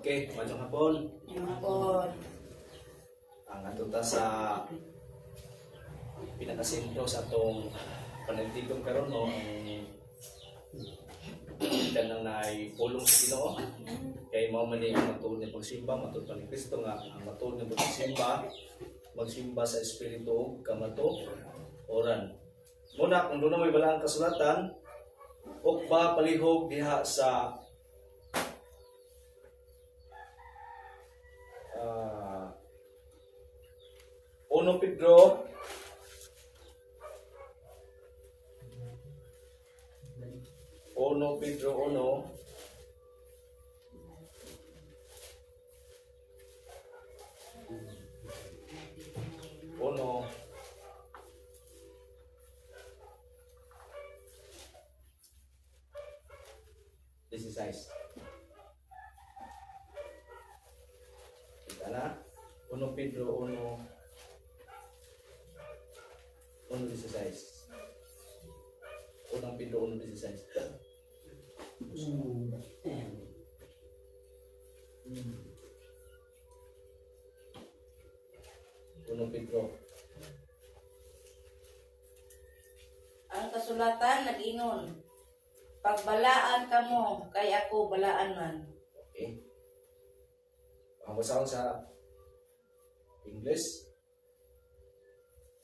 Okay, magandang hapon. Hapon. Ang atuta sa pinakasentro sa itong panantigong karon no, ang kanang naipulong sa Ginoo. Kay mao man ang matuod ni pagsimba, matuod pa ni Kristo nga ang matuod ni pagsimba, magsimba sa espiritu ug kamatuoran. Muna kung doon na may balang kasulatan, ug ba palihog diha sa 1 Pedro 1 Pedro 1 16. Kita na? 1 Pedro 1 1:16. 1 Pedro 1:16. 1 Pedro. Ang kasulatan nag-ingon, pagbalaan kamo, kay ako balaan man. Okay. Ang basahon sa English.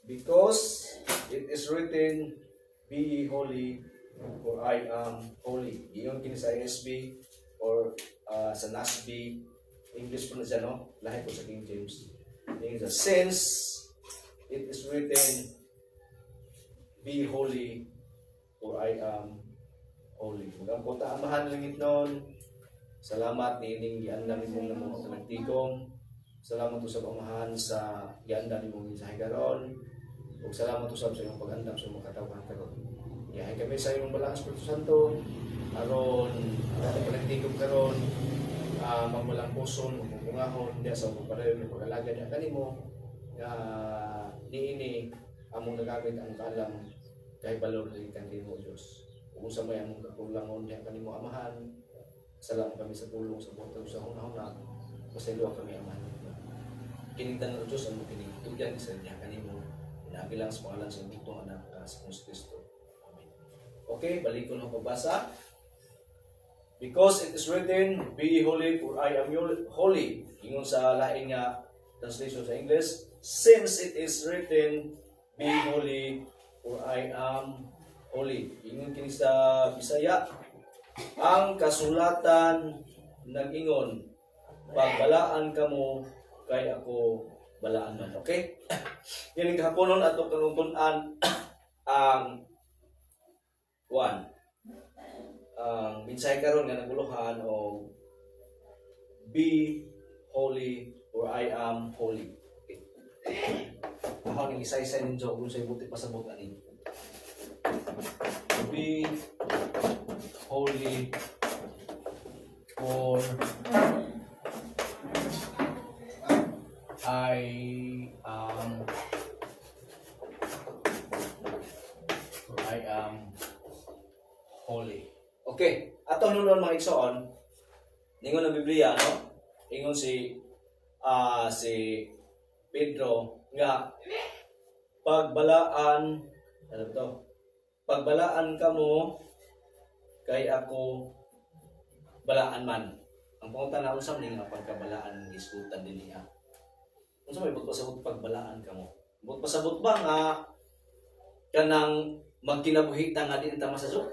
Because it is written, be ye holy, for I am holy. Iyon kini sa ISB or sa NASB. English po na siya, no? Lahat po sa King James. Since it is written, be holy, for I am holy. Huwag po taamahan langit nun. Salamat ni ining gianda ni mong namang panagtigong. Salamat po sa pamahan sa gianda ni mong mensahe karon. Ug salamat po sa iyong pag-andam sa mga katawan karon. Yahay kami sa iyong balang Espiritu Santo aron ang panagtigong karon magwalang puso, magpungahon, diya sa pagpadayon ng pag-alaga niya kanimo nga niini among nagamit ang kalam kay balor kang kanimo Dios. Kung sa may among kakulangon diya kanimo amahan, salamat kami sa tulong sa botong sa hunahuna. Pasaylo kami amahan. Kiningtan ng Diyos ang kiningtugan sa diya kanimo. Nabilang sa pangalan sa butong anak sa Kristo. Amen. Okay, balik ko na pagbasa. Because it is written, be ye holy, for I am holy. Ingon sa laing nga translation sa English, since it is written, be ye holy, for I am holy. Ingon kini sa Bisaya, ang kasulatan nag-ingon, pagbalaan kamo, kay ako balaan man. Okay? Yan ang kahaponon at kanuntunan ang ang minsay karon nga naguluhan o be holy or I am holy. Okay. Ako nang isa-isa ninyo kung sa'yo buti pasabot ani. Be holy for I am holy. Okay, ato nun mga igsoon, ningon ang Biblia, no? Ingon si Pedro nga pagbalaan, ano to? Pagbalaan kamo kay ako balaan man. Ang pangutan na usam ni nga pagkabalaan ng iskutan din niya. Unsa may pasabot pagbalaan kamo? Bot pasabot ba nga kanang magkinabuhi ta nga di ta masasuk?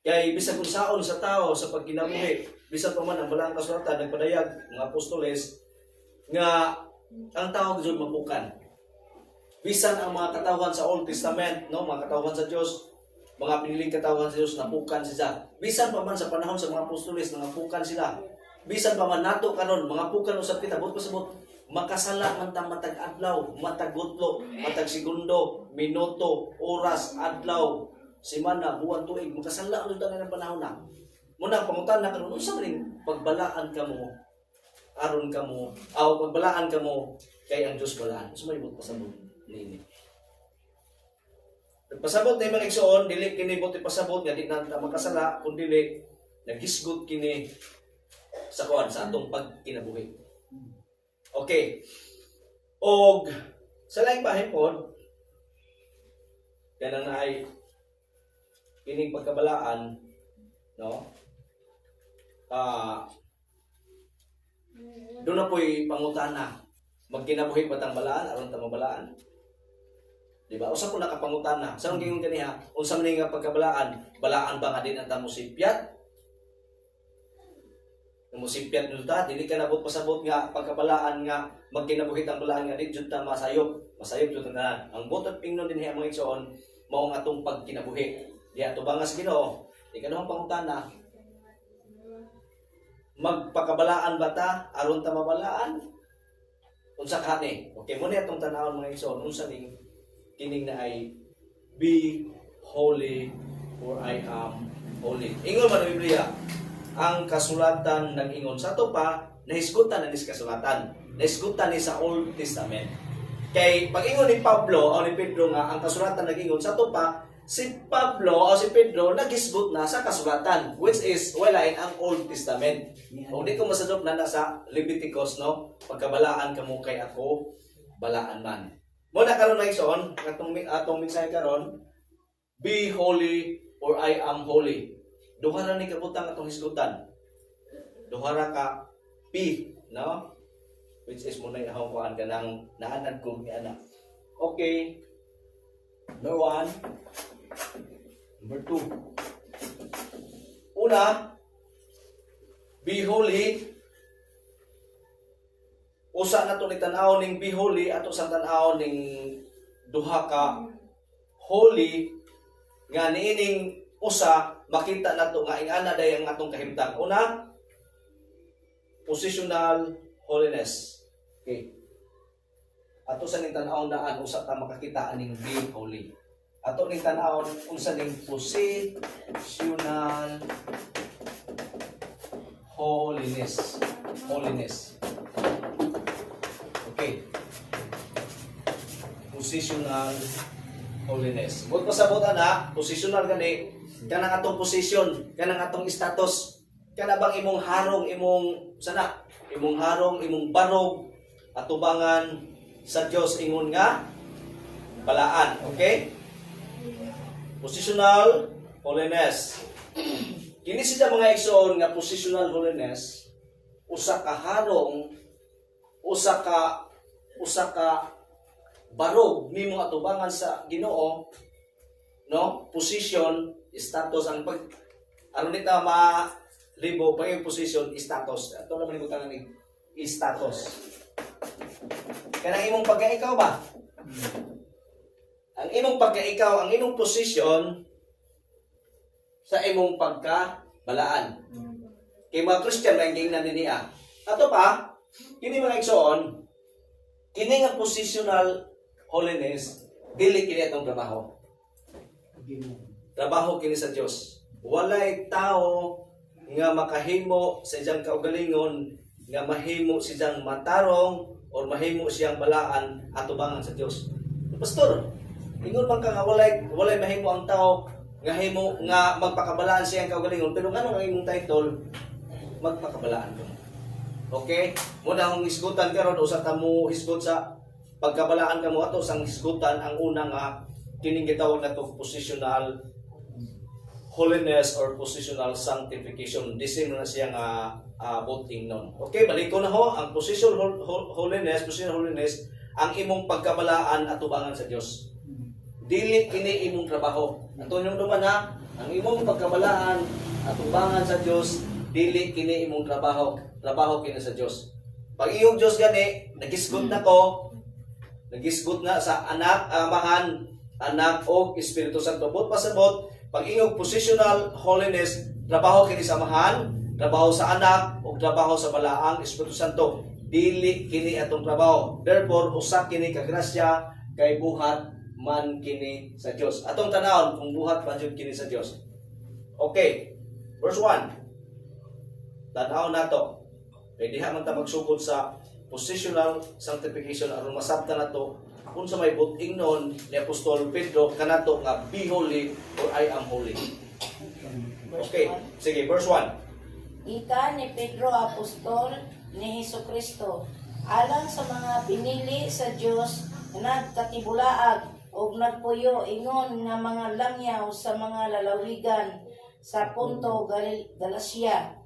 Kay bisag kung saon sa tao sa pagkinabuhi, bisag pa man ang balang kasulatan nagpadayag mga apostoles nga ang tao gyud mapukan. Bisan ang mga katawhan sa Old Testament, no, mga katawhan sa Dios, mga piniling katawhan sa Dios napukan sila. Bisan pa man sa panahon sa mga apostoles napukan sila. Bisan pa man nato karon mga pukan usab kita bot pasabot makasala man ta matag adlaw, matag gutlo, matag segundo, minuto, oras, adlaw, semana, buwan, tuig, makasala ulit ang panahon na. Muna pangutan na karon unsa ring pagbalaan kamo aron kamo pagbalaan kamo kay ang Dios balaan. So may bot pasabot nini. Nagpasabot na yung mga igsoon, dili kini buti pasabot nga di na ta makasala kun dili naghisgot kini sa kuan sa atong pagkinabuhi. Okay. Og sa laing bahin pod kanang naay kining pagkabalaan, no? Doon na po'y pangutana. Magkinabuhi ba tang balaan aron ta mabalaan? Di ba? Usa po nakapangutana. Sa nung gingon kaniha, unsa man nga pagkabalaan, balaan ba nga din ang musipyat? Musipyat nyo ta, dili ka nabot pasabot nga pagkabalaan nga magkinabuhi ang balaan nga di jud ta masayop. Masayop jud ta. Ang butot pingnon din mga igsoon mao nga atong pagkinabuhi. Di ato bangas Ginoo. Di kanang pangutana. Magpakabalaan ba ta aron ta mabalaan? Unsa kani? Okay, mo ni atong tan-awon mga igsoon unsa ning kining na ay be holy for I am holy. Ingon man ang Biblia, ang kasulatan nag-ingon sa to pa nahisgutan na ni kasulatan. Nahisgutan ni sa Old Testament. Kay pag-ingon ni Pablo o ni Pedro nga ang kasulatan nag-ingon sa to pa, si Pablo o si Pedro naghisgot na sa kasulatan, which is wala in ang Old Testament. O di ko masadop na sa Leviticus, no? Pagkabalaan kamo kay ako, balaan man. Muna karon na igsoon, atong mensahe karon, be holy or I am holy. Duha ra ni kabutang atong hisgutan. Duha ra ka P, no? Which is muna ihang kuan kanang naanad ko ni anak. Okay. Number 1. Number 2. Una, be holy. Usa na to ni tan-aw ning be holy ato sa tan-aw ning duha ka holy nga niining usa makita nato nga ingana day ang atong kahimtang. Una, positional holiness. Okay. Ato sa ning tan-aw daan usa ta makakita aning be holy. Ato ning tan-aw unsa ning positional holiness. Holiness. Okay. Positional holiness. Bot pasabot ana, positional gani kanang atong position, kanang atong status. Kana bang imong harong, imong sana, imong harong, imong barog atubangan sa Dios ingon nga balaan, okay? Positional holiness. Kini siya mga igsoon nga positional holiness, usa ka harong, usa ka barog nimo atubangan sa Ginoo, no? Position, status ang pag aron nita libo pa yung position, status. Ato naman yung tangan ni status. Kanang imong pagkaikaw ba? Ang imong pagkaikaw, ang imong position sa imong pagkabalaan. Kay mga Christian lang ging naniniya. Ato pa, kini mga igsoon, kini nga positional holiness, dili kini atong trabaho. Trabaho kini sa Dios. Walay tao nga makahimo sa iyang kaugalingon nga mahimo siyang matarong o mahimo siyang balaan atubangan sa Dios. Pastor, ingon man ka nga walay mahimo ang tao nga himo nga magpakabalaan siyang kaugalingon, pero ngano ang imong title magpakabalaan ko. Okay? Muna akong hisgutan karon usa ta mo hisgot sa pagkabalaan kamo ato sang hisgutan ang una nga kining gitawag nato positional holiness or positional sanctification. Disim na siya nga voting nun. Okay, balik ko na ho. Ang positional holiness, ang imong pagkabalaan at tubangan sa Diyos. Dili kini imong trabaho. Ato yung naman ha, ang imong pagkabalaan at tubangan sa Diyos, dili kini imong trabaho. Trabaho kini sa Diyos. Pag iyong Diyos gani, nagisgot na ko, nagisgot na sa anak, amahan, anak o Espiritu Santo. Bot pasabot, pag iyong positional holiness, trabaho kini sa amahan, trabaho sa anak, o trabaho sa balaang Espiritu Santo. Dili kini atong trabaho. Therefore, usa kini ka grasya kay buhat man kini sa Dios. Atong tanawon kung buhat man jud kini sa Dios. Okay. Verse 1. Tanaw nato. Kay diha man ta magsugod sa positional sanctification aron masabtan nato unsa may buting noon ni Apostol Pedro kanato nga be holy or I am holy. Okay. Sige, verse 1. Gikan ni Pedro Apostol ni Hesukristo alang sa mga pinili sa Dios nga nagkatibulaag ug nagpuyo ingon nga mga langyaw sa mga lalawigan sa Ponto, Galacia,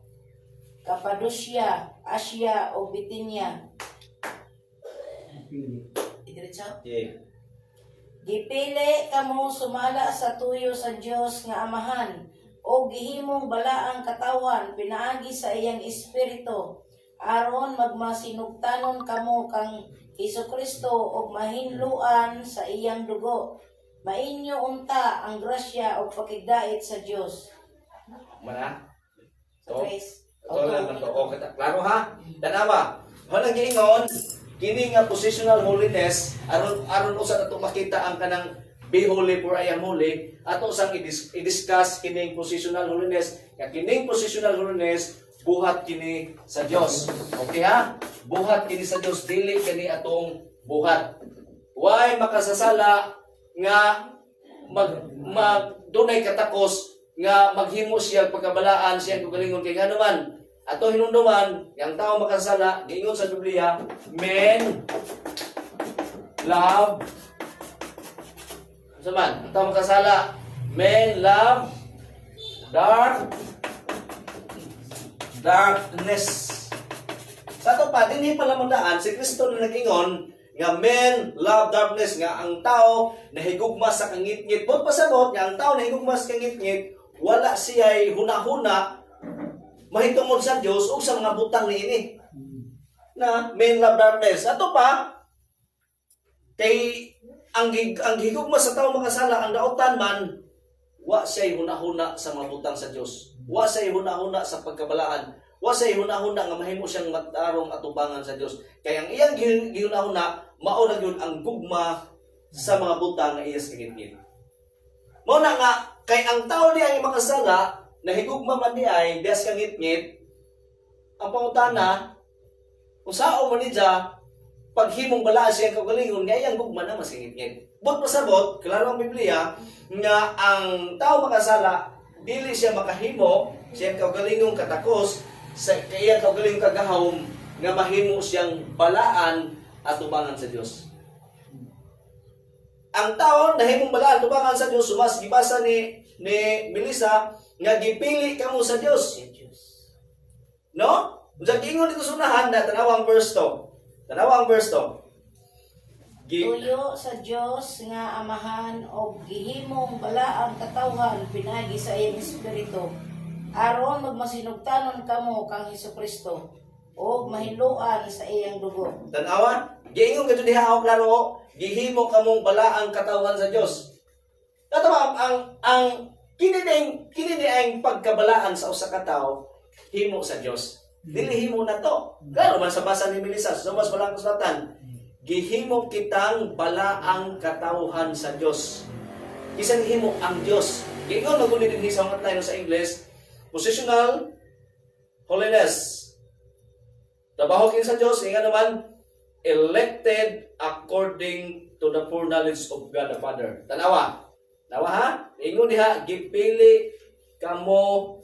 Cappadocia, Asia ug Bitinia. Diretso. Yeah. Gipili kamo sumala sa tuyo sa Dios nga Amahan o gihimong balaang katawan pinaagi sa iyang espiritu aron magmasinugtanon kamo kang Hesukristo og mahinluan sa iyang dugo. Mainyo unta ang grasya o pakigdait sa Dios. Mana? Sa To? Christ. Ito lang ito. O, klaro ha? Tanawa. Walang giingon, kini nga positional holiness, aron usa nato makita ang kanang be holy for I am holy, ato sang i-discuss kining positional holiness. Kining positional holiness, buhat kini sa Dios. Okay ha? Buhat kini sa Dios, dili kini atong buhat. Why makasasala nga dunay katakos nga maghimo siya pagkabalaan siyang kagalingon kay nganuman ato hinumduman yang tao makasala giingon sa Biblia, men love saman ang tao makasala, men love darkness. Sa ato pa dinhi pala mandaan si Kristo na nag-ingon nga men love darkness, nga ang tao nahigugma sa kangit-ngit. Bot pasabot nga ang tao nahigugma sa kangit-ngit, wala siya'y huna-huna mahitungod sa Dios o sa mga butang niini. Na men love darkness. Ato pa kay ang higugma sa tao makasala, ang daotan man wa siya'y huna-huna sa mga butang sa Dios. Wa siya'y huna-huna sa pagkabalaan. Wa siya'y huna-huna nga mahimo siyang matarong atubangan sa Dios. Kaya ang iyang gihuna-huna mao na gyud ang gugma sa mga butang nga iyas kangit-ngit. Mao na nga kay ang tao diay ang makasala nahigugma man diay dias kangit-ngit, ang pangutana kung sao man niya paghimong balaan siya kagalingon nga iyang gugma na mas kangit-ngit. But pasabot klaro ang Biblia nga ang tao makasala dili siya makahimo siyang kaugalingong katakos sa iyang kaugalingong kagahom nga mahimo siyang balaan at tubangan sa Dios. Ang tao nahimong balaan tubangan sa Dios, sumas gibasa ni Melissa nga gipili kamo sa Dios. No? Unsa giingon dito sa unahan na tanawang verse to. Tanawang verse to. Tuyo sa Dios nga Amahan o gihimong balaang katawhan pinagi sa iyang espiritu aron magmasinugtanon kamo kang Hesukristo o mahiluan sa iyang dugo. Tanawa, giingon kadto diha ako klaro, gihimo kamong balaang katawhan sa Dios. Tatawa ang kini ang pagkabalaan sa usa ka tawo himo sa Dios. Dili himo na to. Klaro man sa basa ni Melissa sa mas balang kasulatan, gihimo kitang balaang katawhan sa Dios. Kisang himo ang Dios. Giingon maguni din sa mga tayo sa English, positional holiness. Trabaho kin sa Dios nga naman elected according to the foreknowledge of God the Father. Tanawa. Nawa ha? Ingon diha gipili kamo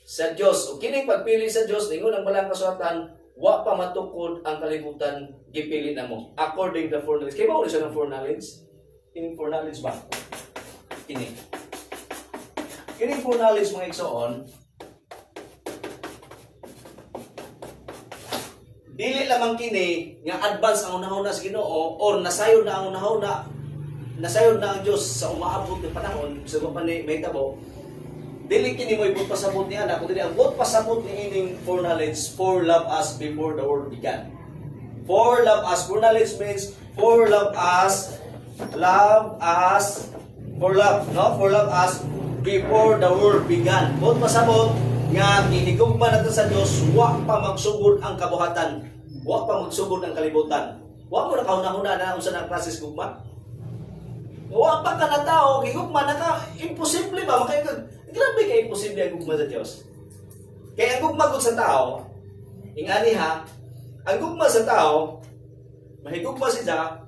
sa Dios. O kining pagpili sa Dios, ingon ang balang kasulatan, wa pa matukod ang kalibutan gipili namo according to the foreknowledge. Kay mao ni siya ng foreknowledge? Kining foreknowledge ba? Kining foreknowledge mga igsoon, dili lamang kini nga advance ang unahuna sa Ginoo or nasayod na ang unahuna, nasayod na ang Dios sa umaabot ng panahon sa pa ni mahitabo. Dili kini mo ibut pasabot niya na kundi ang ibut pasabot ni ining foreknowledge, forelove us before the world began. Forelove us, foreknowledge means forelove us, forelove us before the world began. Ibut pasabot nga hinigugma nato sa Dios, wa pa magsugod ang kabuhatan, wa pa magsugod ang kalibutan. Wa mo na kahuna-huna na unsa nang klases gugma. Wa pa ka na tao gigugma na ka, imposible ba makay grabe kay imposible ang gugma sa Dios. Kaya ang gugma gud sa tao, ingani ha, ang gugma sa tao mahigugma siya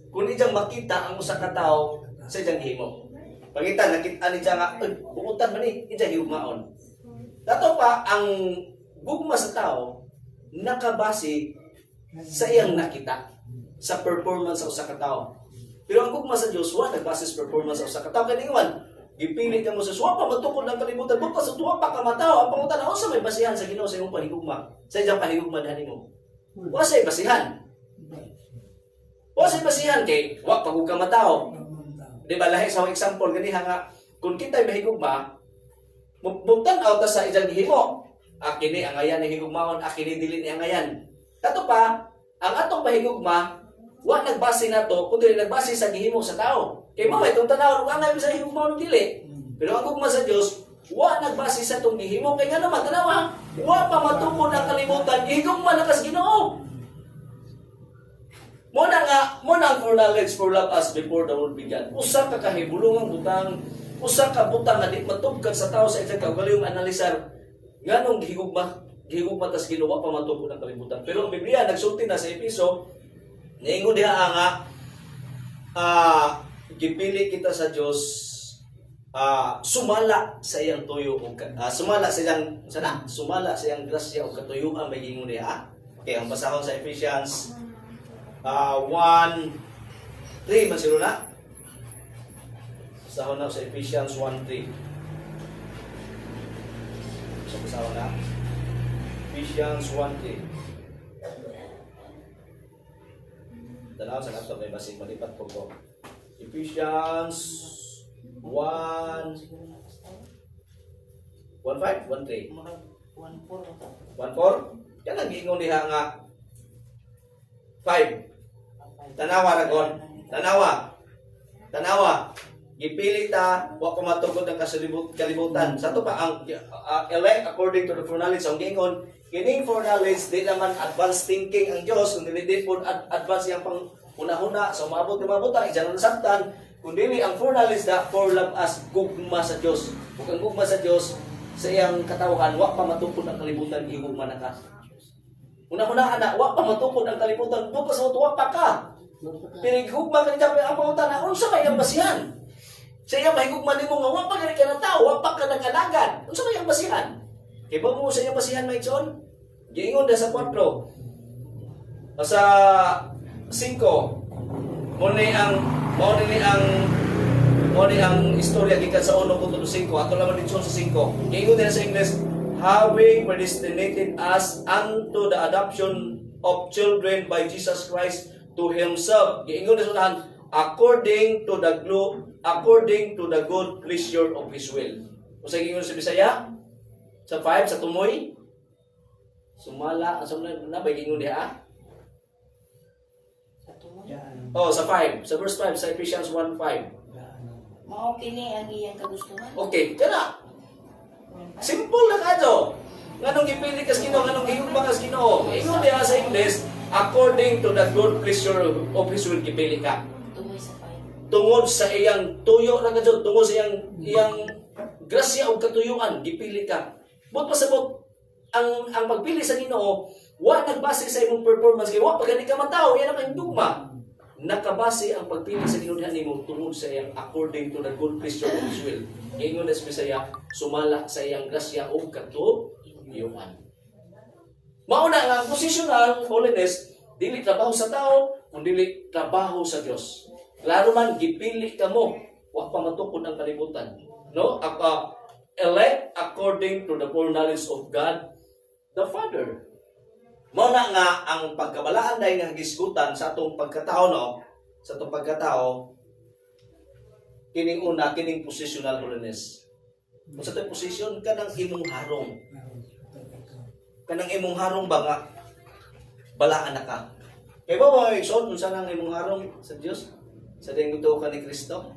kung iyang makita ang usa ka tawo sa iyang himo. Pangitan nakita ni siya nga, buutan man ni iyang higugmaon. Dato pa ang gugma sa tao nakabase sa iyang nakita, sa performance sa usa ka tawo. Pero ang gugma sa Dios wa nagbase sa performance sa usa ka tawo. Kani man gipili ka mo sa suwa pa matukod ang kalibutan, bukas sa tuwa pa ka matao. Ang pangutan sa may basihan sa Ginoo sa imong panhigugma, sa iyang panhigugma dinhi mo. Wa say basihan. Wa say basihan kay wa pa gud ka matao. Di ba lahi sa example ganiha nga kung kita'y mahigugma, buktan out sa ijang gihimo. Kini ang ayan ni higugmaon, kini dili ni ang ayan. Kato pa, ang atong pahigugma, wa nagbase nato kundi nagbase sa gihimo sa tao. Kay mao itong tanaw ang angay sa higugmaon dili. Pero ang gugma sa Dios, wa nagbase sa tong gihimo kay nga naman tanawa, wa pa matukod ang kalibutan, gihigugma na kas Ginoo. Mo na for knowledge for love us before the world began. Usa ka kahibulungang butang, usa ka butang nga di matubkad sa tao sa iyang kaugalingong analisar nganong gihigugma tas Ginoo pa matukod ang kalibutan. Pero ang Biblia nagsulti na sa Efeso, niingon diha nga gipili kita sa Dios sumala sa iyang tuyo ug sumala sa iyang grasya ug katuyuan may ingon diha. Okay, ang basahon sa Ephesians 1:3 man sila na. Basahon na sa Ephesians 1:3. So basahon na. Ephesians 1:3. Tanaw sa laptop may basig malipat po ko. Ephesians 1:5, 1:3. 1:4. Yan ang giingon diha nga 5. Tanawa ragon. Tanawa. Gipili ta wa pa matugod ang kalibutan. Sa to pa ang elect according to the foreknowledge ang giingon, kining foreknowledge di naman advanced thinking ang Dios, kundi di po advance yang pang una-una sa maabot na mabuta ijan nasabtan, kundi ang foreknowledge da for love us gugma sa Dios. Ug ang gugma sa Dios sa iyang katawhan wa pa matukod ang kalibutan gihugma na ka. Una-una ana wa pa matukod ang kalibutan, bukas mo tuwa pa ka. Pero gihugma ka niya ang pangutan na unsa may ang basihan? Sa iyang mahigugma nimo nga wa pa ka na tao, wa pa ka nagalagan. Unsa may ang basihan? Kay ba mo sa iyang basihan maigsoon? Giingon da sa 4. Sa 5 mo ni ang istorya gikan sa 1:5 ato lamang dito sa 5. Giingon din sa English, having predestinated us unto the adoption of children by Jesus Christ to Himself. Giingon din sa according to the good pleasure of His will. Kung sa giingon sa Bisaya, sa 5 sa tumoy, sumala sa na ba giingon diha? Sa 5, sa verse 5 sa Ephesians 1:5. Mao kini ang iyang kagustuhan. Okay, kana. Simple na kadto. Nganong gipili kas Ginoo, nganong gihugma kas Ginoo? Ingon diha sa English, according to the good pleasure of His will gipili ka. Tumoy sa 5. Tungod sa iyang tuyo ra kadto, tungod sa iyang grasya ug katuyuan gipili ka. But pasabot ang pagpili sa Ginoo wa nagbase sa imong performance kay wa pa gani ka matao, yan ang dugma. Nakabase ang pagpili sa Ginoo nimo tungod sa iyang according to the good pleasure of His will. Ingon sa Bisaya, sumala sa iyang grasya ug katuyuan. Mao na nga positional holiness dili trabaho sa tao, kundi dili trabaho sa Dios. Klaro man gipili ka mo, wa pa matukod ang kalibutan. No? Elect according to the foreknowledge of God the Father. Mao na nga ang pagkabalaan dahil nga gisgutan sa atong pagkatao, no? Sa atong pagkatao, kining una, kining positional holiness. Kung sa itong position, kanang imong harong. Kanang imong harong ba nga, balaan na ka. Kaya ba mga ikson, unsa nang imong harong sa Diyos? Sa ding ito ka ni Kristo?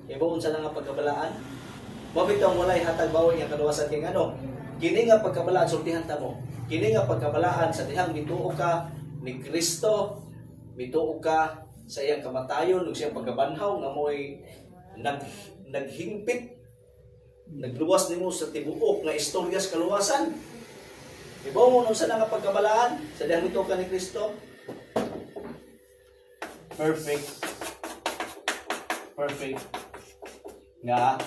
Kaya ba unsa na nga pagkabalaan? Mabitang walay hatag bawi nga kaluwasan kay ano? Kini nga pagkabalaan, sultihan ta mo. Kini nga pagkabalaan sa dihang mituo ka ni Kristo, mituo ka sa iyang kamatayon ug siyang pagkabanhaw nga mo'y naghingpit, nagluwas nimo sa tibuok nga istorya sa kaluwasan. Ibaw mo nung sa nga pagkabalaan sa dihang mituo ka ni Kristo. Perfect nga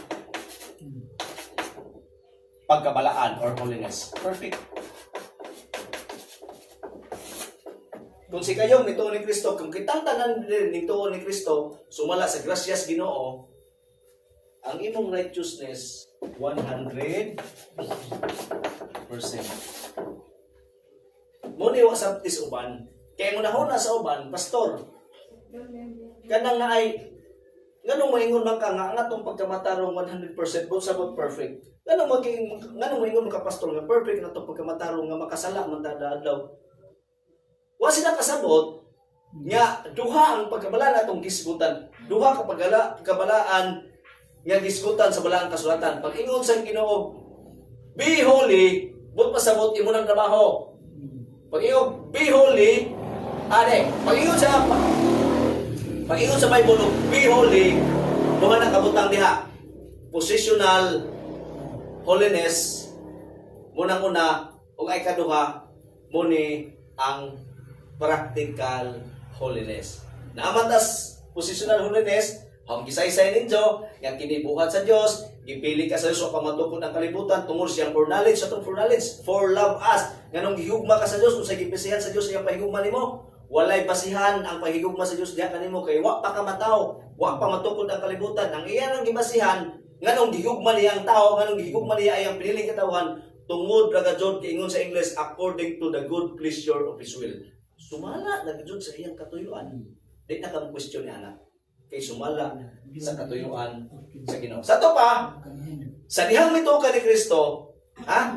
pagkabalaan or holiness. Perfect. Kung si kayong nituon ni Kristo, kung kitang tanan din nituon ni Kristo, sumala sa grasyas Ginoo, ang imong righteousness 100%. Muni wa sabtis uban, kay mo nahuna sa uban, pastor. Kanang na ay nganong moingon man ka nga atong pagkamatarong 100% but sabot perfect. Nganong moingon ka pastor nga perfect na to pagkamatarong nga makasala man tada adlaw. Wa sila kasabot nga duha ang pagkabalaan atong gisgutan. Duha ka pagkabalaan nga gisgutan sa balaang kasulatan. Pag ingon sa Ginoo, be holy, but pasabot imo nang trabaho. Pag ingon, be holy, pag ingon sa Bible, be holy, duha na kabutang diha. Positional holiness, munang una, ug ay kaduha, muni ang practical holiness. Naamantas positional holiness, ang gisaysay ninyo, yang kinibuhat sa Dios, gipili ka sa Dios o pamatukod ang kalibutan tungod siyang for knowledge, for love us. Nganong gihugma ka sa Dios, kung sa gipisihan sa Dios iyang pahigugma nimo, walay basihan ang pahigugma sa Dios diha kanimo kay wa pa ka mataw, wa pa matukod ang kalibutan. Ang iyan ang gibasihan, nganong gihugma niya ang tao, nganong gihugma niya ay ang piniling katawhan, tungod ra gayud kiingon sa English according to the good pleasure of His will. Sumala na gayud sa iyang katuyuan. Di na ka question ni anak. Kay sumala sa katuyuan sa Ginoo. Sa to pa, sa dihang mituo ka ni Kristo,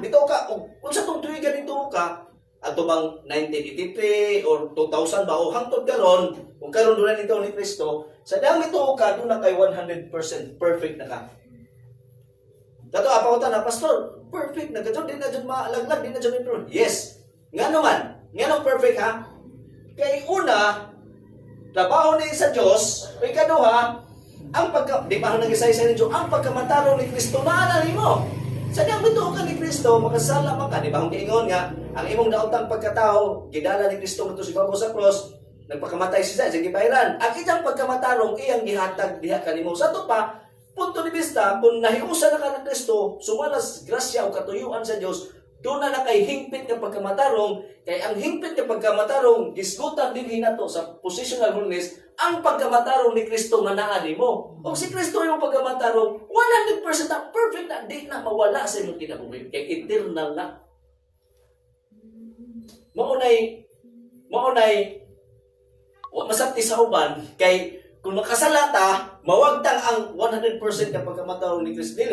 mituo ka, kung sa itong tuwigan nito ka, ato bang 1983 or 2000 ba, o hangtod karon, kung karon doon na nito ni Kristo, sa dihang mituo ka, doon na kay 100% perfect na ka. Dato apautan na, pastor, perfect na gadyo, di na dyan maalaglag, di na dyan improve. Yes. Nga naman, nga nang perfect ha, kay una, trabaho ni sa Diyos, o ikaduha, di pa nag-isay-isay ni Diyos, ang pagkamatarong ni Kristo, naalala mo. Sa diyang bituo ka ni Kristo, makasala man ka. Di ba kung kiingon nga, ang imong daotang pagkatao, gidala ni Kristo nga si Bago sa cross, nagpakamatay siya, sige bayran. Ang iyang pagkamatarong, iyang gihatag diha kanimo. Sa ito pa, punto ni vista, kung nahiusa na ka ng Kristo, sumalas grasya o katuyuan sa Diyos, doon na kay hingpit ng pagkamatarong, kay ang hingpit ng pagkamatarong, gisgutan din hinato sa positional holiness, ang pagkamatarong ni Kristo nga naa nimo. Kung si Kristo yung pagkamatarong, 100% na perfect na, di na mawala sa imong kinabuhi, kay eternal na. Maunay, masabti sa uban, kay kung makasalata, mawagtang ang 100% ng pagkamatarong ni Kristo.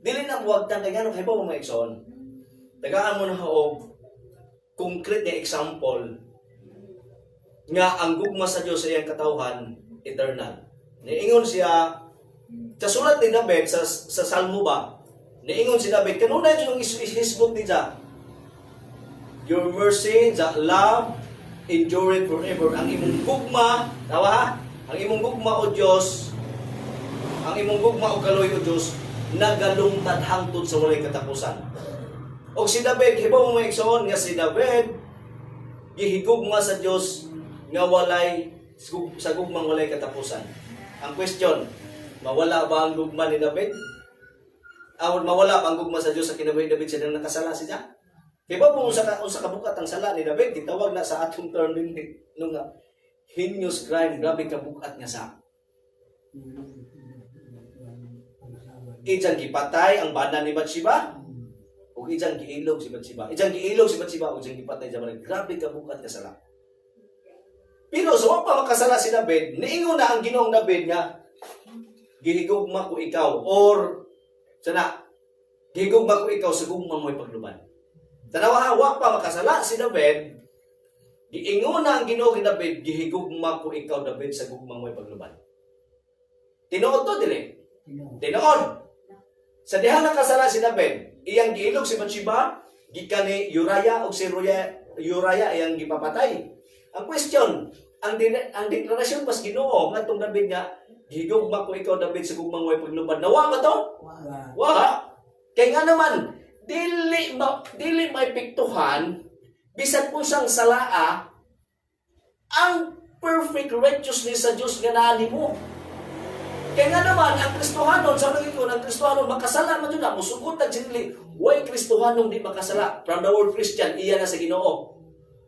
Dili na mawagtang, kaya nga, kaya ba mo maikson? Tagaan mo na og concrete na example nga ang gugma sa Dios sa iyang katawhan eternal. Niingon siya sa sulat ni David sa Salmo ba? Niingon si David kanunay yung hisgot ni Jah. Your mercy, the love endured forever. Ang imong gugma, tawa ha? Ang imong gugma o Dios, ang imong gugma o kaloy o Dios nagalungtad hangtod sa walay katapusan. O si David, hibaw mo maiksoon nga si David, gihigugma sa Diyos nga walay, sa gugmang walay katapusan. Ang question, mawala ba ang gugma ni David? Mawala ba ang gugma sa Diyos sa kinabuhi David siya nang nakasala siya? Hibaw mo sa kabukat ang sala ni David, gitawag na sa atong term din nung heinous crime, grabe kabukat nga sa. Ijang gipatay ang bana ni Bathsheba, o ijang giilog si Bathsheba. Ijang giilog si Bathsheba, o ijang gipatay siya. Grabe kabukat nga sala. Pero sa pa makasala si David, niingon na ang Ginoong David nga, gihigugma ko ikaw, or sana, gihigugma ko ikaw sa gugma mo'y pagluban. Tanawa, wa pa makasala si David, giingon na ang Ginoo ni David, gihigugma ko ikaw, David, sa gugma mo'y pagluban. Tinuod to, dili? Tinuod. Sa diha nakasala si David, iyang giilog si Bathsheba, gikan ni Uriah o si Uriah iyang gipapatay. Ang question, ang deklarasyon pas Ginoo ngadtong David nga gihigugma ko ikaw David sa gugmang way pagluban. Nawa ba to? Wa. Kay nga naman dili maepektuhan bisan unsang salaa ang perfect righteousness sa Dios nga naa nimo. Kaya nga naman, ang Kristohanon, sa mga ko, ang Kristohanon, makasala man yun na, musugot ang sinili, way Kristohanon di makasala. From the word Christian, iya na sa Ginoo.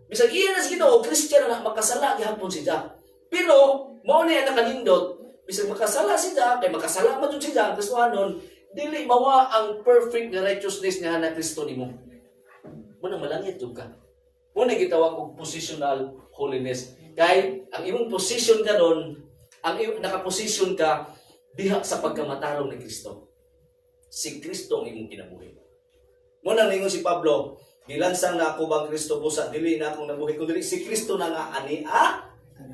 Bisag iya na sa Ginoo, Kristiyan na makasala gihapon siya. Pero mao na yan nakanindot, bisag makasala siya, kay makasala man jud siya ang Kristohanon, dili mawa ang perfect nga righteousness nga na Kristo nimo. Muna malangit jud ka. Muna gitawag og positional holiness. Kay ang imong position karon, ang nakaposisyon ka diha sa pagkamatarong ni Kristo. Si Kristo ang imong kinabuhi. Muna ningon si Pablo, gilansang na ako bang Kristo busa, dili na akong nabuhi kundi si Kristo na nga ani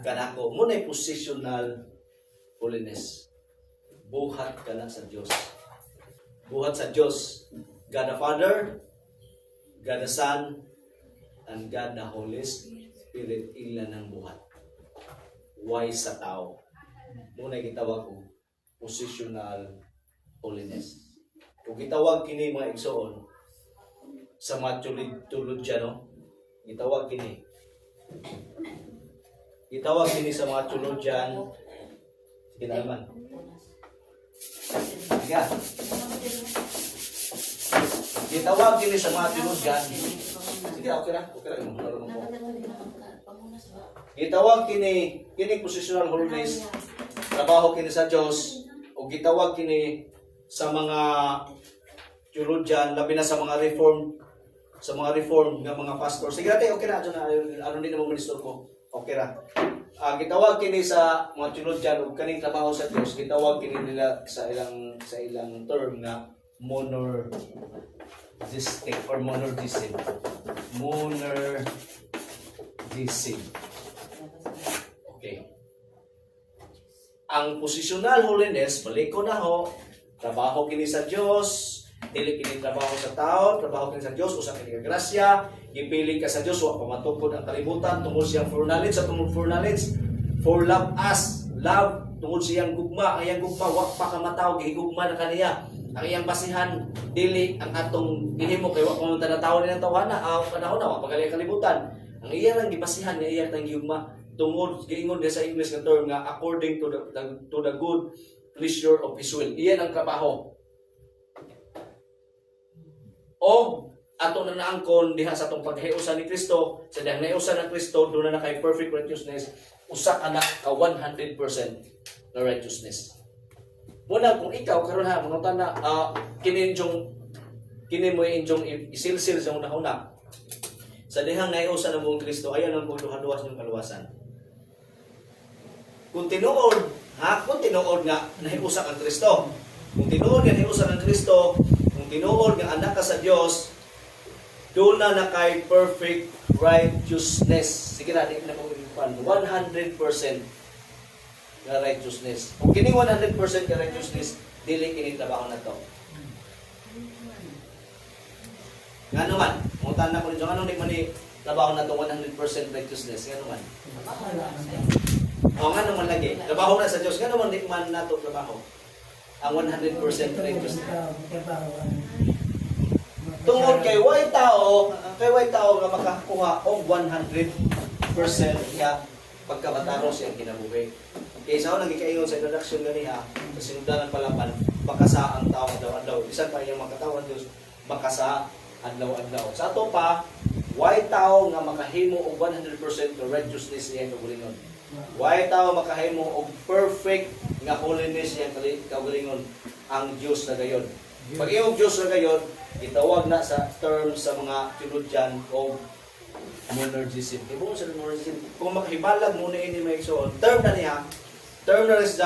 kanako. Muna positional holiness. Buhat ka na sa Dios. Buhat sa Dios. God the Father, God the Son, and God the Holy Spirit, ila ng buhat. Why sa tao? Muna gitawag ko positional holiness. Kung gitawag kini mga igsoon sa mga tuludyan, gitawag kini sa mga tuludyan. Sige na naman. Sige. Gitawag kini sa mga tuludyan. Sige, okay na. Marunong ko. Gitawag kini positional holiness. Trabaho kini sa Dios, o gitawag kini sa mga theologian, labi na sa mga reform nga mga pastor. Sige natin, okay na, ano din naman minister ko. Okay na. Gitawag kini sa mga theologian o kaning trabaho sa Dios, gitawag kini nila sa ilang term na monergistic or monergism. Monergism. Okay. Ang positional holiness, balik ko na ho, trabaho kini sa Dios, dili kini trabaho sa tao, trabaho kini sa Dios, usa kini ka grasya, gipili ka sa Dios, wa pamatukod ang kalibutan, tungod siyang for knowledge, sa tungod for knowledge, for love us, love, tungod siyang gugma, ang iyang gugma, wa pa ka mataw, gihigugma na kaniya, ang iyang basihan, dili ang atong gihimo, kay wa pamunta na tao nilang tawana, panahon na, wa pagaling kalibutan, ang iyang gibasihan, ang iyang gihugma, tungod giingon niya sa English nga term nga according to the good pleasure of His will. Iyan ang trabaho. O ato na naangkon diha sa atong paghiusa ni Kristo, sa dihang naiusa na Kristo, doon na kay perfect righteousness, usa ka na ka 100% na righteousness. Muna kung ikaw karon ha mangutan na kini mo injong isilsil sa una-una. Sa dihang naiusa na mong Kristo, ayan ang pagduha-duwas ng kaluwasan. Kung tinuod nga nahiusa ang Kristo. Kung tinuod nga nahiusa ang Kristo, kung tinuod nga anak ka sa Dios, doon na kay perfect righteousness. Sige na, di na ko ipan. 100% na righteousness. Kung kining 100% na righteousness, dili kini trabaho na to. Nga naman, muntan na ko nito, anong di man ni trabaho na to 100% righteousness? Nga naman. O nga naman lagi, trabaho na sa Diyos, nga naman di man na to trabaho. Ang 100% righteousness. Tungod kay way tao nga makakuha og 100% nga pagkamataro siyang kinabuhi. Kaya sa ako nagkikaingon sa introduction ganiha, sa sinugdanan palapan, makasa ang tao adlaw-adlaw. Bisan pa yung makatawan Diyos, makasa adlaw-adlaw. Sa ato pa, way tao nga makahimo og 100% nga righteousness niya kaugalingon. Way tao makahimo og perfect nga holiness niya kaugalingon ang Dios na gayon. Pag iyong Dios na gayon, itawag na sa term sa mga theologian o monergism. Ibong sa monergism, kung makahibalag muna ini may igsoon, term na siya,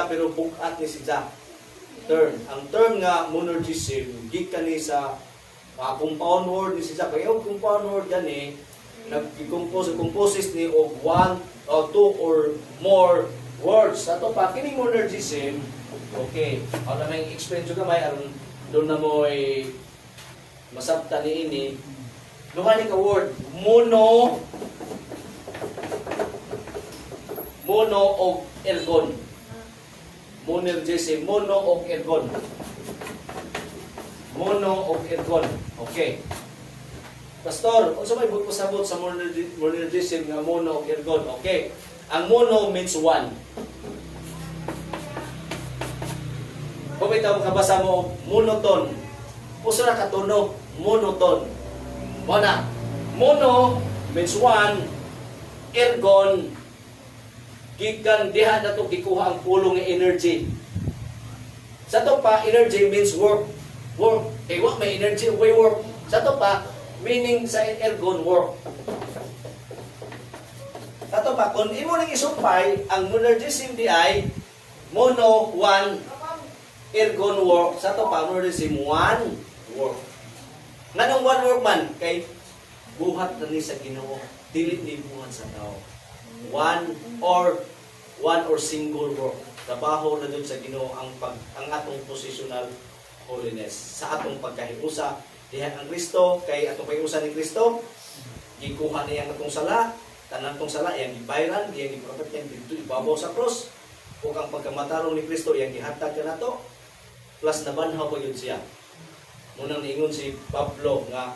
pero bukat ni siya. Term. Ang term nga monergism, gikan ni sa compound word ni siya. Kaya yung compound word gani, composes ni og 1 or 2 or more words. Ato pa, kining monergism, okay, ako na may explain ko gamay, aron doon na mo ay masabta ni ini. Lumani ka word, mono og ergon. Monergism, mono og ergon. Mono og ergon. Okay. Pastor, unsa may pasabot sa monergism nga mono og ergon? Okay. Ang mono means one. Kung ito makabasa mo, monoton. Puso na katunog, monoton. Muna, mono means one, ergon gikan diha na to gikuha ang pulong nga energy. Sa to pa, energy means work. Work. Kaya wa may energy, way work. Sa to pa, meaning sa ergon, work. Sa to pa, kung imo nang isumpay, ang monergism di ay mono, one, ergon, work. Sa to pa, monergism, one, work. Nganong one work man? Kay buhat na ni sa Ginoo, dili ni buhat sa tao. One or single work. Trabaho na dun sa Ginoo ang atong positional holiness sa atong pagkahiusa diha ang Kristo kay atong paghiusa ni Kristo gikuha niya ang atong sala tanan tong sala iyang gibayran iyang giprofet iyang dito ibabaw sa cross ug ang pagkamatarong ni Kristo iyang gihatag kanato plus nabanhaw pa gyud siya munang niingon si Pablo nga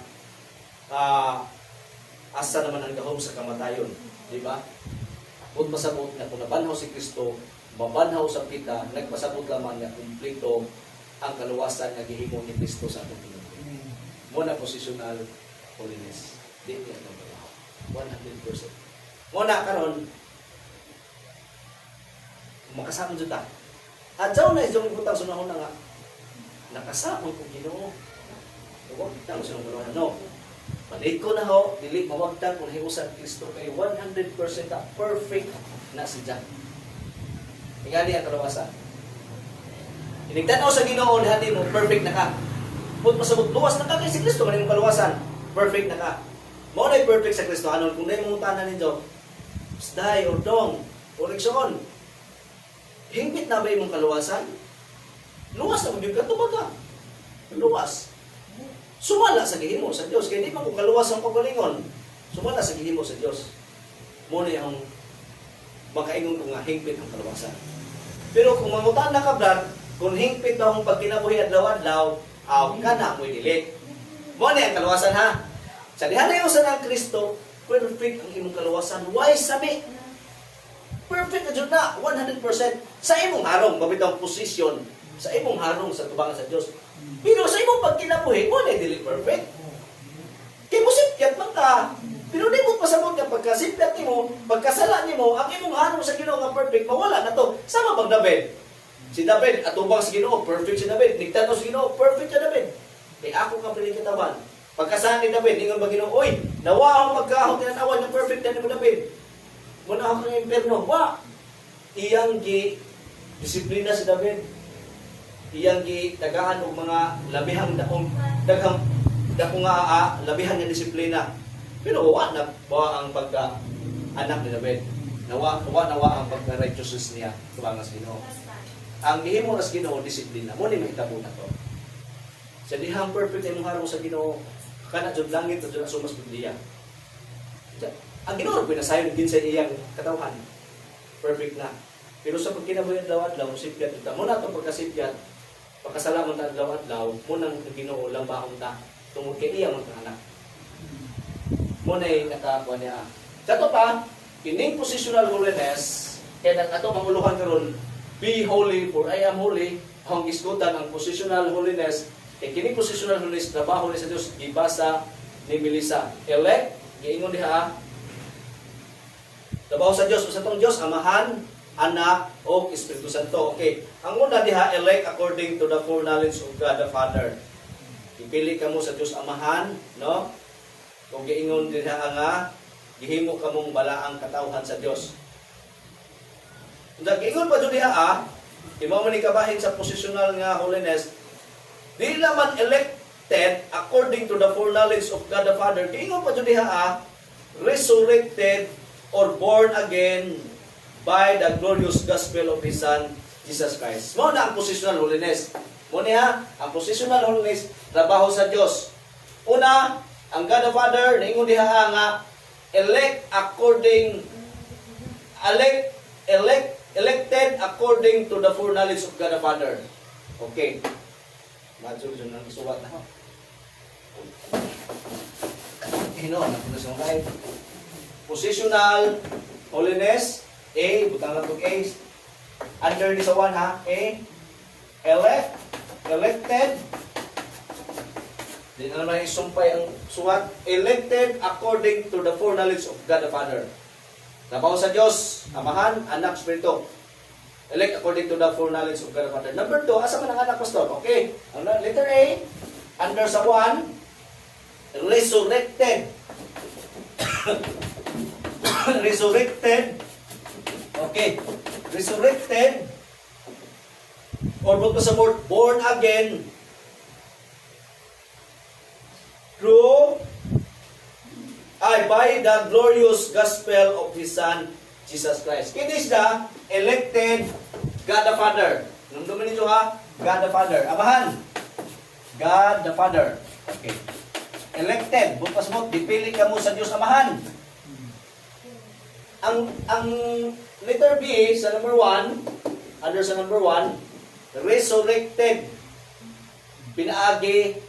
asa naman ang gahom sa kamatayon, di ba? Kung pasabot na kung nabanhaw si Kristo, mabanhaw sa pita, nagpasabot lamang nga kumplito ang kaluwasan nga gihimo ni Kristo sa atong Pilipinas. Muna positional holiness. Di niya ito 100%. Muna karon makasama dyan ta. At dyan na isang ibutang sunahon na nga nakasama ko Ginoo. Huwag kitang sunahon no. Balik ko na ho, dili mawagtang kung hiusan Kristo kay 100% na perfect na si John. Ingani ang kalawasan. Inigtanaw sa Ginoo hati mo perfect na ka. Pud pasabot luwas na ka kay si Kristo kaning kalawasan. Perfect na ka. Mao na perfect sa Kristo anon kung dai mo tanan ninyo. Sday or dong, koreksyon. Hingpit na ba imong kalawasan? Luwas na magyud ka tumaga. Luwas. Sumala sa gihimo sa Dios kay di man ko kaluwas ang pagalingon. Sumala sa gihimo sa Dios. Mo ni ang makaingon ko nga hingpit ang kaluwasan. Pero kung mangutan na ka brad, kung hingpit na ang pagkinabuhi adlaw-adlaw, aw kana mo dili. Mo ni ang kaluwasan ha. Sa diha na usan ang Kristo, perfect ang imong kaluwasan. Why sabi? Perfect na jud na 100% sa imong harong babitaw posisyon sa imong harong sa tubangan sa Dios. Pero sa imong pagkinabuhi, mo na dili perfect. Kay mo sipyat man ka. Pero di mo pasabot ka pagkasipyat nimo, pagkasala nimo, ang imong harong sa Ginoo nga perfect, mawala na to. Sama bang David? Si David, atubang sa Ginoo, perfect si David. Nigtanaw sa Ginoo, perfect si David. Kay ako ka pinikatawan. Pagkasala ni David, ningon ba Ginoo, oy, nawa akong magkaahon tinatawan ng perfect na ni David. Muna ako ng impierno. Wa! Iyang disiplina si David. Iyang tagaan og mga labihang daghang labihang nga disiplina. Pero wa na ba ang pagka anak ni David. Nawa ang pagka righteousness niya tubangan sa Ginoo. Ang gihimo sa Ginoo disiplina. Mo ni mahitabo na to. Sa dihang perfect imong harong sa Ginoo, kana jud langit jud sumas Biblia. Ang Ginoo pinasayon din sa iyang katawhan. Perfect na. Pero sa pagkinabuhi adlaw-adlaw, sipyat ita. Mo na to pagkasipyat, pagkasalamat na adlaw-adlaw, mo nang Ginoo lang bahong ta tungod kay iya mga anak. Mo na nakakuha niya. Sa to pa, kining positional holiness, kaya nang ato manguluhan karon, be holy for I am holy. Ang isgutan ang positional holiness, kay kining positional holiness trabaho ni sa Dios gibasa ni Melissa. Elect, giingon diha trabaho sa Dios, sa tong Dios amahan, anak o Espiritu Santo. Okay. Ang una diha elect according to the foreknowledge of God the Father. Ipili kamo sa Dios amahan, no? Kung giingon diha nga gihimo kamong balaang katawhan sa Dios. Kung giingon pa jud diha imo man ni kabahin sa positional nga holiness, di naman elected according to the foreknowledge of God the Father. Giingon pa jud diha resurrected or born again by the glorious gospel of His Son, Jesus Christ. Mo na ang positional holiness. Mo niya, ang positional holiness, trabaho sa Diyos. Una, ang God the Father, naingon diha nga, elected according to the foreknowledge of God the Father. Okay. Madyo dyan ang isuwat na. Hino, napunasong positional holiness, A, butang lang itong A. Under this one ha, A, elected. Di na naman isumpay ang suwat. Elected according to the foreknowledge of God the Father. Trabaho sa Diyos, Amahan, Anak, Espiritu. Elect according to the foreknowledge of God the Father. Number 2, asa man ang anak, pastor? Okay. Ang letter A, under sa 1, resurrected. Resurrected. Okay. Resurrected. Or buto sa word, born again. Through by the glorious gospel of His Son, Jesus Christ. Kini is the elected God the Father. Numduman ninyo ha? God the Father. Amahan. God the Father. Okay. Elected. Bukas mo, dipili ka mo sa Diyos Amahan. Ang letter B sa number 1, under sa number 1, resurrected. Pinaagi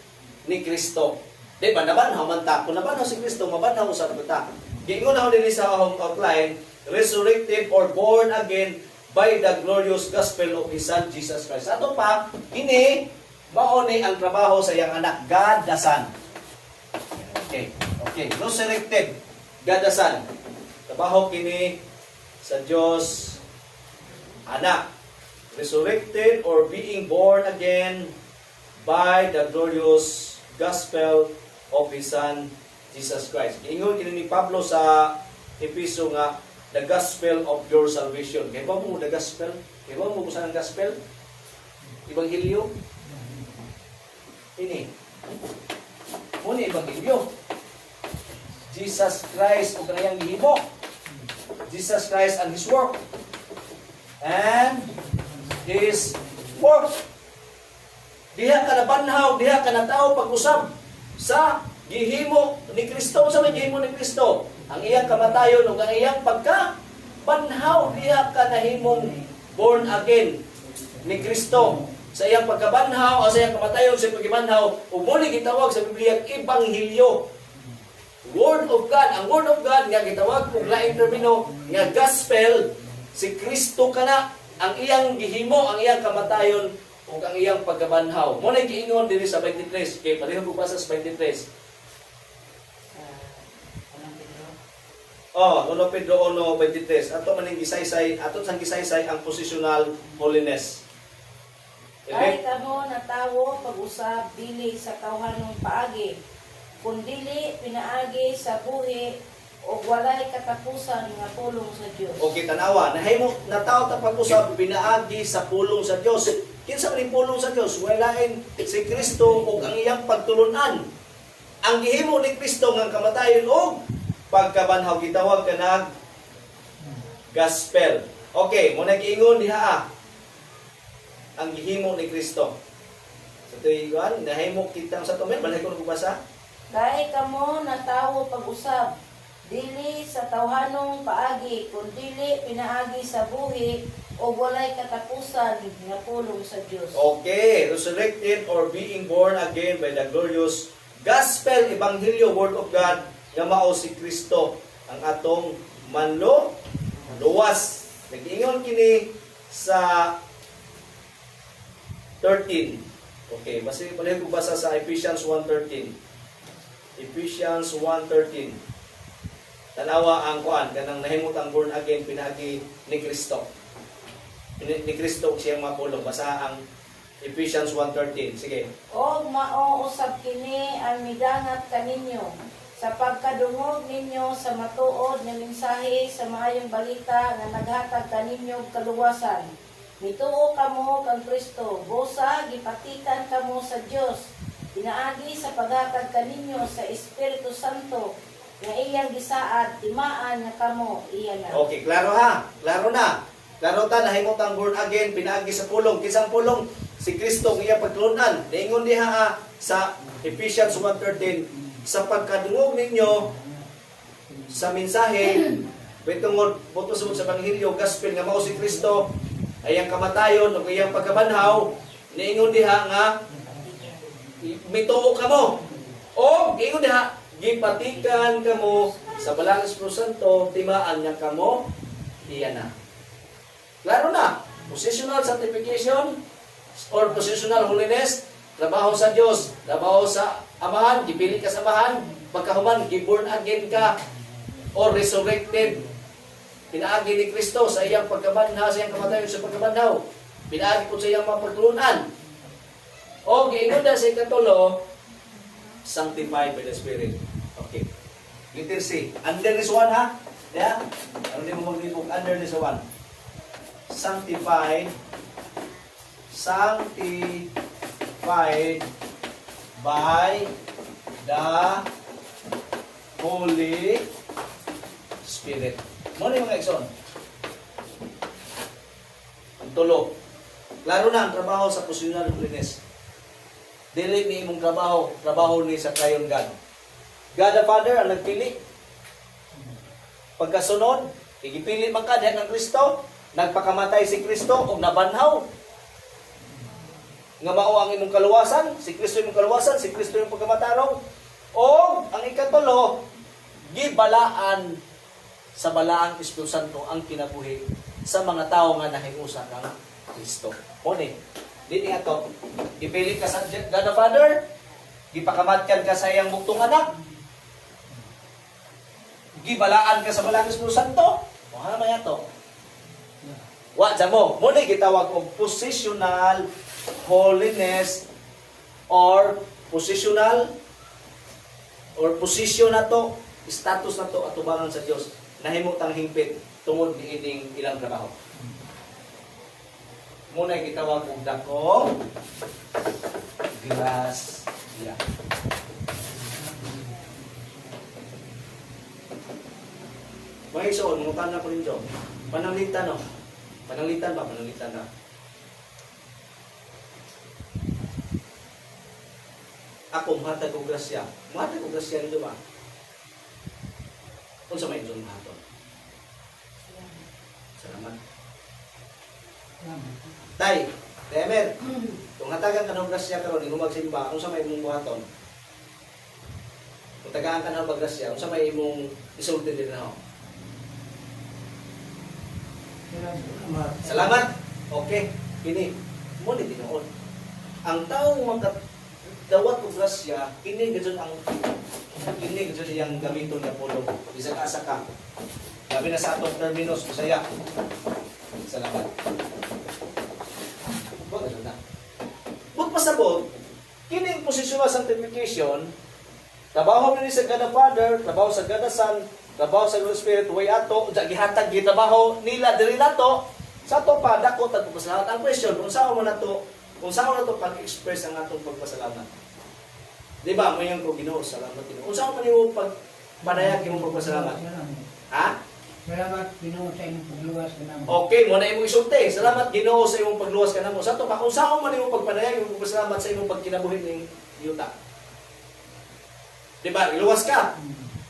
ni Kristo. Di ba, nabanhaw man ta. Kung nabanhaw si Kristo, mabanhaw sa ta. Gingon na din sa outline, resurrected or born again by the glorious gospel of His Son, Jesus Christ. Ato pa, ini, mauni ang trabaho sa iyang anak, God the Son. Okay. Resurrected, God the Son. Trabaho kini sa Diyos, anak. Resurrected or being born again by the glorious gospel of His Son, Jesus Christ. Ingon kini ni Pablo sa Episo nga, the gospel of your salvation. Kaya ba mo the gospel? Kaya ba mo saan ang gospel? Ebanghelyo? Ini. Muna Ebanghelyo. Jesus Christ o kanayang gihimo. Jesus Christ and His work. And His work. Diha ka na banhaw, diha ka na tao pag-usab sa gihimo ni Kristo. Sa may gihimo ni Kristo, ang iyang kamatayon o ang iyang pagka-banhaw, diha ka nahimong born again ni Kristo. Sa iyang pagkabanhaw o sa iyang kamatayon, sa pagkabanhaw, umuli gitawag sa Biblia Ebanghelyo. Word of God. Ang Word of God nga gitawag kung laing termino nga gospel, si Kristo kana ang iyang gihimo, ang iyang kamatayon o ang iyang pagkabanhaw. Muna giingon diri sa 23. Kaya pareho ko basa sa 23. 1 Pedro 1:23. Ato maning gisaysay, ato sang gisaysay ang positional holiness. Kahit kamo natawo pag-usab dili sa tawhanong paagi, kun dili pinaagi sa buhi o walay katapusan nga pulong sa Dios. Okay, tanawa, nahimo nataw ta pag-usab pinaagi sa pulong sa Dios. Kinsa man pulong sa Dios? Walain si Kristo ug ang iyang pagtulunan. Ang gihimo ni Kristo nga kamatayon ug pagkabanhaw gitawag kanang gospel. Okay, mo nag-ingon diha ang gihimo ni Kristo. Sa tuigan, nahimo kitang sa tumen, balay ko basa. Kahit kamo natawo pag-usab dili sa tawhanong paagi, kun dili pinaagi sa buhi o walay katapusan nga pulong sa Dios. Okay, resurrected or being born again by the glorious gospel, ebanghelyo, word of God, nga mao si Kristo ang atong luwas. Nag-ingon kini sa 13. Okay, basi pala ko basa sa Ephesians 1:13. Ephesians 1:13. Tanawa ang kuan kanang nahimot ang born again pinaagi ni Kristo. Ni Kristo siyang mapulong. Basa ang Ephesians 1:13. Sige. Og mao usab kini ang midangat kaninyo sa pagkadungog ninyo sa matuod nga mensahe sa maayong balita nga naghatag kaninyo og kaluwasan. Mituo kamo kang Kristo, busa gipatikan kamo sa Dios. Pinaagi sa paghatag kaninyo sa Espiritu Santo nga iyang gisaad, timaan nga kamo iya na. Okay, klaro ha. Klaro na. Klaro ta nahimot ang born again pinaagi sa pulong. Kisang pulong si Kristo nga iyang pagtulunan. Ningon diha sa Ephesians 1:13, sa pagkadungog ninyo sa mensahe betungod butos sa ebanghelyo gospel nga mao si Kristo ay ang kamatayon ug iyang pagkabanhaw, niingon diha nga mituo kamo o ingon diha gipatikan kamo sa Balang Espiritu Santo, timaan nga kamo iya na. Klaro na, positional sanctification or positional holiness, trabaho sa Dios, trabaho sa Amahan, gipili ka sa Amahan, pagkahuman giborn again ka or resurrected pinaagi ni Kristo sa iyang pagkabanhaw, sa iyang kamatayon sa pagkabanhaw. Pinaagi po sa iyang mga pagtulunan. O giingon na sa ikatulo, sanctified by the Spirit. Okay. Letter C. Under this one, ha? Yeah? Ano din mo maglibog? Under this one. Sanctified by the Holy Spirit. Mo ni mga igsoon. Ang tulo. Klaro na ang trabaho sa personal holiness. Dili ni imong trabaho ni sa kayon God. God the Father ang nagpili. Pagkasunod, igipili man ka diha ng Kristo, nagpakamatay si Kristo ug nabanhaw. Nga mao ang imong kaluwasan, si Kristo imong kaluwasan, si Kristo imong pagkamatarong. O ang ikatulo, gibalaan sa balaang Espiritu Santo ang kinabuhi sa mga tao nga nahiusa kang Kristo. Muni, dili ato, ipili ka sa God the Father, gipakamatkan ka sa iyang buktong anak, gibalaan ka sa balaang Espiritu Santo, o ano man ato? Wa dyan mo, muni gitawag og positional holiness or position na to, status na to atubangan sa Dios nahimutang hingpit tungod niining ilang trabaho. Muna gitawag og dako grasya. Mga igsoon, mungutan na ko rin dyan. Pananglitan no? Pananglitan na. Ako mahatag og grasya. Mahatag og grasya nito ba? Kung sa may doon mahatag. Salamat. Tay, Temer, kung hatagan ka ng grasya karon, imo magsimba, kung sa may imong buhaton. Kung tagaan ka ng grasya, kung sa may imong isulti din na. Salamat. Okay, kini mo ni tinuod. Ang taong dawat og grasya, kini gid yang gamiton nga pulo. Bisag asa ka. Gabi na sa atong terminus Bisaya. Salamat. Wag na. But pasabot, kining positional sanctification, trabaho ni sa God the Father, trabaho sa God the Son, trabaho sa Holy Spirit, way ato, gihatag gitrabaho nila diri nato sa ato pa dako tag pagpasalamat. Ang question, kung saan mo na to pag-express ang atong pagpasalamat. Di ba? Mayon ko Ginoo, salamat Ginoo. Kung saan man mo pagpanayag imong pagpasalamat? Ha? Salamat Ginoo sa imong pagluwas kanamo. Okay, mo na imong isulti. Salamat Ginoo sa imong pagluwas kanamo. Sa to pa kung saan man imong pagpanayag imong pagpasalamat sa imong pagkinabuhi ning yuta. Di ba? Iluwas ka.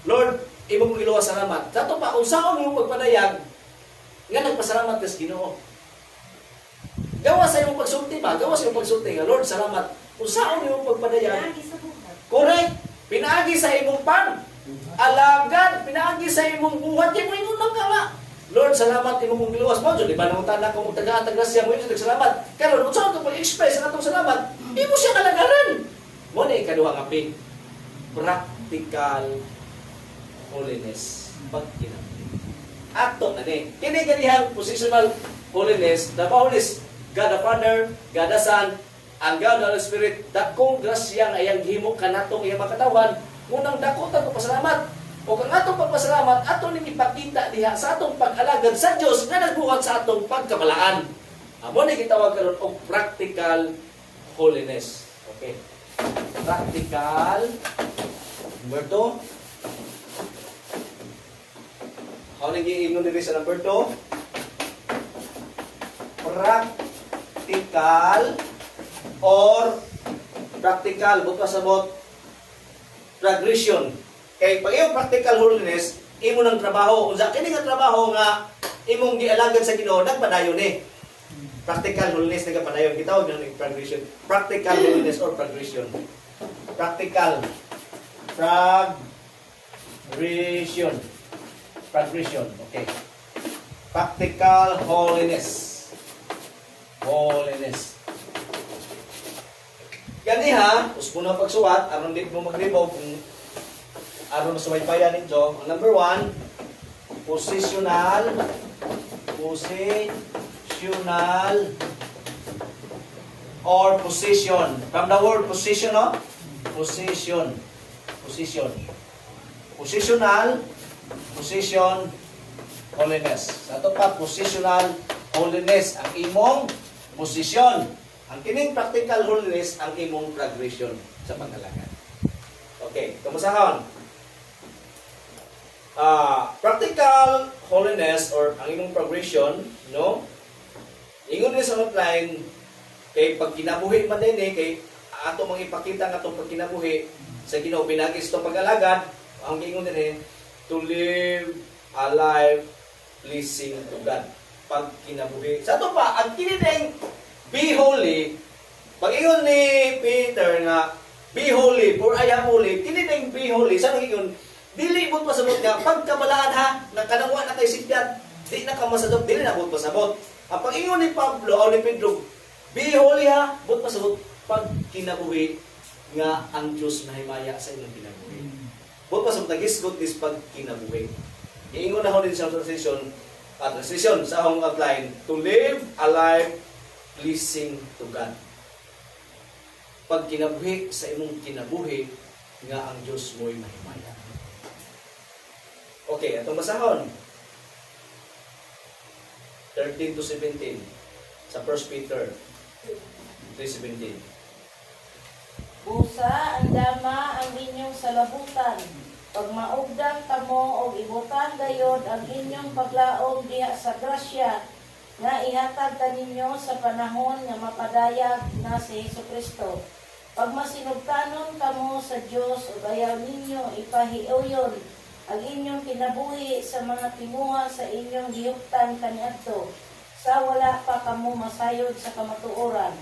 Lord, imong iluwas salamat. Sa to pa kung saan imong pagpanayag nga nagpasalamat ka sa Ginoo. Gawa sa imong pagsulti ba? Gawa sa imong pagsulti nga Lord, salamat. Kung saan imong pagpanayag? Correct. Pinaagi sa imong pan. Alagad, pinaagi sa imong buhat. Di mo ingon lang ka nga. Lord, salamat imong giluwas mo. Di ba nang tanan ko tagaan tagrasya mo yun, salamat. Kaya Lord, kung saan ito pag-express ang atong salamat, di mo siya kalagaran. Mo na ikaduhang aping practical holiness. Pagkinabuhi. Ato na ni. Kini ganihang positional holiness, the holiness, God the Father, God the Son, ang God the Holy Spirit, dakong grasya nga iyang himo kanatong iyang makatawan, ngunang dako tag pasalamat. O kang atong pagpasalamat, ato ning ipakita diha sa atong pag-alagad sa Dios nga nagbuhat sa atong pagkabalaan. Amo ni gitawag karon og practical holiness. Okay. Practical. Number 2. How nang giingon diri sa number 2? Practical or practical bukas sabot progression. Kay pag iyong practical holiness, imo nang trabaho. Unsa kini nga trabaho nga imong gialagad sa Ginoo nagpadayon ni. Practical holiness nagapadayon gitawag ng progression. Practical holiness or progression. Practical progression. Progression. Okay. Practical holiness. Holiness. Gani ha, uspo na pagsuwat, aron di mo maglibog kung aron sa wifi ninyo. Ang number 1, Positional or position. From the word position, no? Position. Positional, position, holiness. Sa ito pa, positional holiness. Ang imong posisyon. Ang kining practical holiness, ang imong progression sa pag-alagad. Okay, kamusahon. Practical holiness or ang imong progression, no? Ingon din sa outline, kay pag kinabuhi man din kay ato mang ipakita nga atong pagkinabuhi sa Ginoo pinagis itong pag-alagad, ang ingon din to live a life pleasing to God. Pag kinabuhi. Sa ito pa, ang kinining be holy, pag ingon ni Peter nga, be holy, for I am holy, kinining be holy, saan ingon? Dili mo pasabot nga, pagkabalaan ha, nakanawa na kay Sidyat, di na ka masadot, dili na mo pasabot. Ang pag ingon ni Pablo o ni Pedro, be holy ha, but pasabot, pag kinabuhi nga ang Diyos na himaya sa inyong kinabuhi. But pasabot, nagisgot is pag kinabuhi. Iingon na ho din sa translation sa akong outline, to live a life pleasing to God. Pag kinabuhi sa imong kinabuhi, nga ang Diyos mo'y mahimaya. Okay, itong basahon. 13 to 17 sa 1 Peter 3:17. Busa ang dama ang inyong salabutan. Pag maugdang kamo o ibutan gayod ang inyong paglaom diha sa grasya nga ihatag kaninyo sa panahon nga mapadayag na si Hesukristo. Pag masinugtanon kamo sa Dios ug ayaw ninyo ipahiuyon ang inyong kinabuhi sa mga tinguha sa inyong gihuptan kaniadto sa wala pa kamo masayod sa kamatuoran.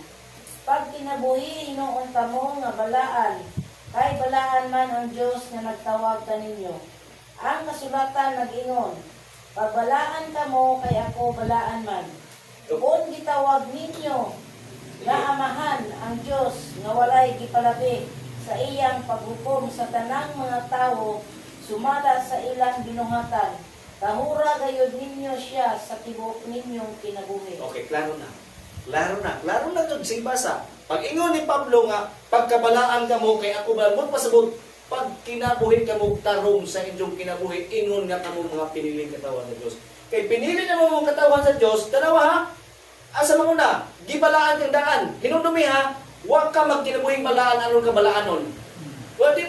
Pag kinabuhi hinuon kamo nga balaan, kay balaan man ang Diyos nga nagtawag kaninyo. Ang kasulatan nag-ingon, pagbalaan kamo kay ako balaan man. Kung gitawag ninyo nga amahan ang Diyos nga walay gipalabi sa iyang paghukom sa tanang mga tao sumala sa ilang binuhatan. Tahura gayud ninyo siya sa tibuok ninyong kinabuhi. Okay, klaro na. Klaro na ito simbasa. Pag ingon ni Pablo nga, pagkabalaan ka mo, kay ako ba, mo pasabot, pag kinabuhi ka mo, tarong sa inyong kinabuhi, ingon nga ka mo mga piniling katawan sa Diyos. Kay pinili na mo mga katawan sa Diyos, tanawa ha, asa mo na, gibalaan kang daan, hinunumi ha, huwag ka magkinabuhing balaan, anong kabalaanon. Well, di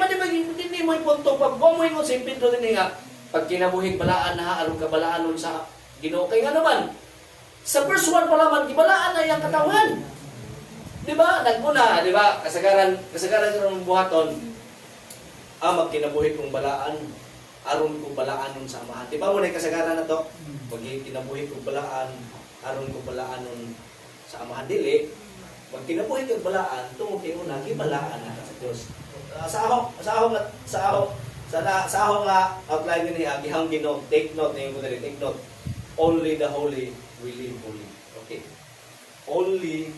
mo ipunto, pag mo ingon si Pedro din nga, pag kinabuhing balaan na ha, anong kabalaanon sa Ginoo. Kay nga naman, sa verse 1 pa lamang, gibalaan na iyang katawan. Di ba? Nagmuna, di ba? Kasagaran ng buhaton, magkinabuhi kong balaan, aron kong balaan nun sa amahan. Di ba mo na yung kasagaran na to? Pag kinabuhi kong balaan, aron kong balaan nun sa amahan. Dili, pag kinabuhi kong balaan, tumukin mo na, gibalaan na sa Diyos. Sa ahong outline din niya, gihang Ginoo, take note, take note. Only the holy will live holy. Okay. Only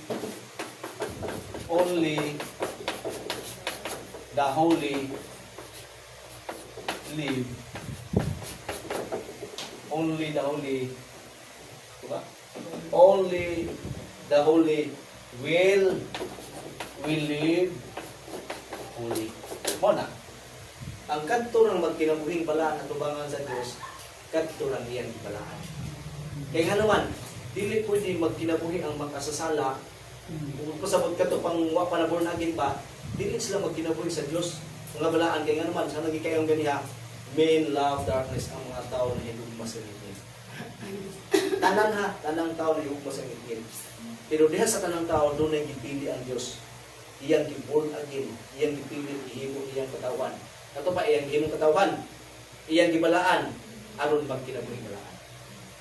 the holy live. Only the holy. Diba? Only the holy will live holy. Muna, ang kadto ng magkinabuhing balaan at tubangan sa Diyos, kadto lang iyan balaan. Kaya nga naman, dili pwede magkinabuhi ang makasasala. Kung pasabot ka ito pang panabor naging ba, dili sila magkinabuhi sa Diyos. Mga balaan, kaya nga naman, sa nagikayang ganiha, men love darkness ang mga tao na higugma sa ngitngit. Tanang tao na higugma sa ngitngit. Pero diha sa tanang tao, doon ay gipili ang Diyos. Iyang giborn again, iyang gipili, ihimo iyang katawan. Ito pa, iyang himong katawan, iyang gibalaan, aron magkinabuhi balaan.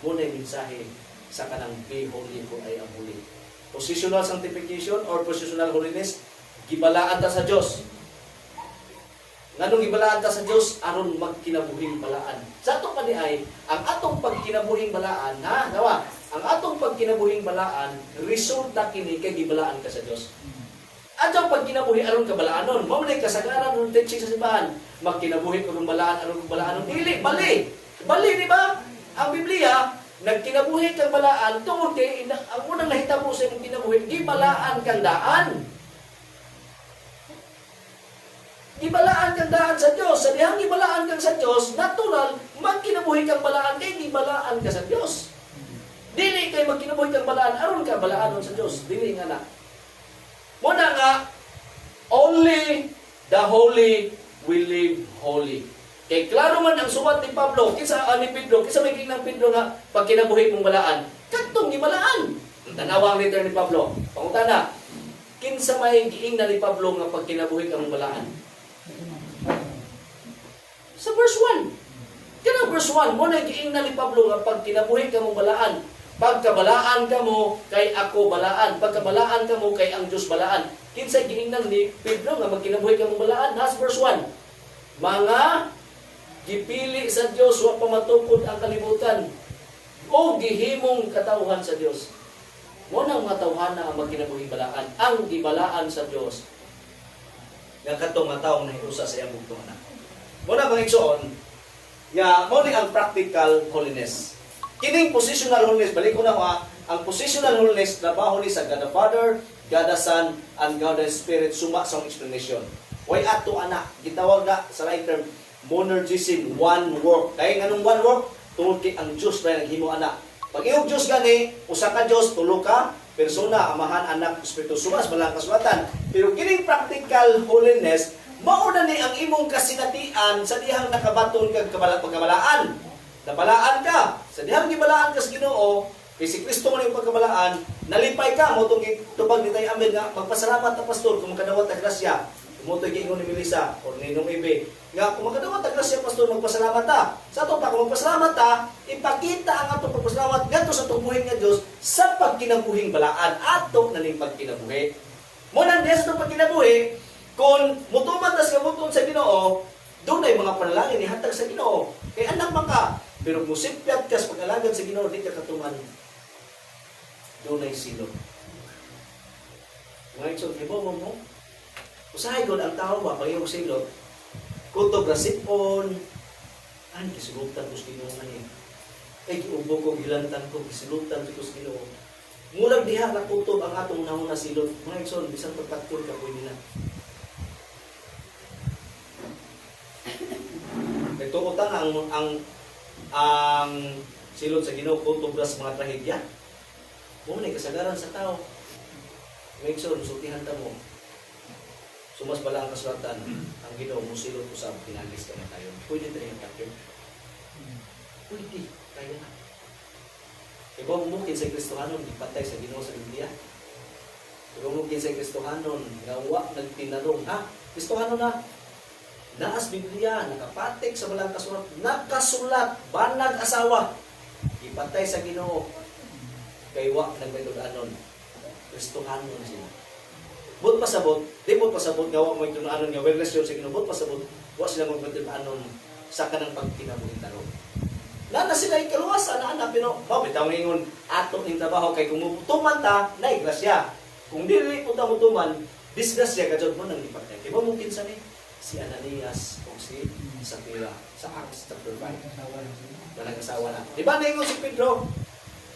Muna yung mensahe sa kanang be holy for I am holy. Positional sanctification or positional holiness, gibalaan ta sa Diyos. Nganong gibalaan ta sa Diyos, aron magkinabuhing balaan. Sa ato pa ni ay, ang atong pagkinabuhing balaan, ang atong pagkinabuhing balaan, resulta kini kay gibalaan ka sa Diyos. Atong pagkinabuhi aron ka balaanon, mao man kasagaran ng teaching sa simbahan, magkinabuhi ko ng balaan aron balaanon, dili bali. Bali, di ba? Ang Biblia, nagkinabuhi kang balaan, tungod kay, ang unang nahitabo sa imong kinabuhi, gibalaan kang daan. Gibalaan kang daan sa Diyos. Sa dihang gibalaan kang sa Diyos, natural, magkinabuhi kang balaan, kay gibalaan ka sa Diyos. Dili kay magkinabuhi kang balaan, aron ka balaanon sa Diyos. Dili nga na. Muna nga, only the holy will live holy. Kay klaro man ang suwat ni Pablo, ni Pedro, kisa may ng Pedro nga, pag kinabuhi mong balaan, katong gibalaan. Tanawang letter ni Pablo. Pangutana, kinsa may giing na ni Pablo nga pag kinabuhi kang balaan? Sa verse 1. Kaya verse 1, mo na giing na ni Pablo nga pag kinabuhi ka mong balaan. Pagkabalaan ka mo, kay ako balaan. Pagkabalaan ka mo, kay ang Diyos balaan. Kinsay giingnan ni Pedro nga magkinabuhi ka mong balaan? Nas verse 1. Mga gipili sa Diyos, wa pamatupod ang kalibutan. O gihimong katauhan sa Diyos. Mo nang matawhan na ang magkinabuhi balaan. Ang gibalaan sa Diyos. Nga katong matawang na hiusa sa iyang bugtong na. Mo na mga igsoon, mo ni ang practical holiness. Kining positional holiness, balik ko na ha, ang positional holiness, trabaho ni sa God the Father, God the Son, and God the Spirit, suma sa explanation. Way ato anak, gitawag na sa right term, monergism, one work. Kaya nga nung one work, tungod kay ang Diyos na naghimo anak. Pag iyong Diyos gani, usa ka Diyos, tulo ka, persona, amahan, anak, Espiritu, sumas, malang kasulatan. Pero kining practical holiness, mauna ni ang imong kasinatian sa dihang nakabaton kag pagkabalaan. Nabalaan ka. Sa dihang gibalaan ka sa Ginoo, kay si Kristo man yung pagkabalaan, nalipay ka mo tong tubag ni tayo amin nga magpasalamat na pastor kung makadawat ta grasya. Kumutoy giingon ni Melissa o ni Nong Ibe nga kung makadawat ta grasya pastor magpasalamat ta. Sa ato pa kung magpasalamat ta, ipakita ang atong pagpasalamat ngadto sa tubuhin nga Dios sa pagkinabuhing balaan ato naning pagkinabuhi. Mo nang sa atong pagkinabuhi, kung mutuman tas kamuton sa Ginoo, doon ay mga panalangin ihatag sa Ginoo. Kay anak man ka, pero kung sipyat ka sa pag-alagad sa Ginoo, di ka katuman. Doon ay silot. Mga iksong, ibo mo, usahay ko ang tao ba, pag iyong silot, kutob rasipon, kisilutan ko sa Ginoo man eh. Ay, giubo ko, gilantan ko, kisilutan ko sa Ginoo. Mulag diha na kutob ang atong nahuna silot. Mga iksong, bisang pagpatol ka, pwede na. Nagtukutan ang silot sa Ginoo kutubras mga trahedya. Mo ni kasagaran sa tao. Make sure sultihan ta mo. Sumas bala ang kasulatan. Ang Ginoo mo silot usab pinagis ka na tayo. Pwede tayo takyo. Pwede kaya na. Iba mo kinsay Kristohanon ipatay sa Ginoo sa Biblia. Iba mo kinsay Kristohanon gawa nagtinanong, ha? Kristohanon na naas Biblia, nakapatik sa walang kasulat, nakasulat, banag asawa, ipatay sa Ginoo, kay wa nagmitudanon, Kristohanon sila. But pasabot, di mo pasabot, gawa mo ito anon nga, wellness yun sa Ginoo, but pasabot, wa sila magmitudanon sa kanang pagkinabuhin taro. Na sila ikaluwas, ana-ana, pero, bitaw ngayon, ato ng trabaho, kay kung mutuman ta, na grasya. Kung dili po ta mutuman, disgrasya, kajod mo nang ipatay. Kaya ba mungkin sa ni? Si Ananias o si Sapphira sa Acts chapter 5. Nag-asawa na. Di ba naingon si Pedro?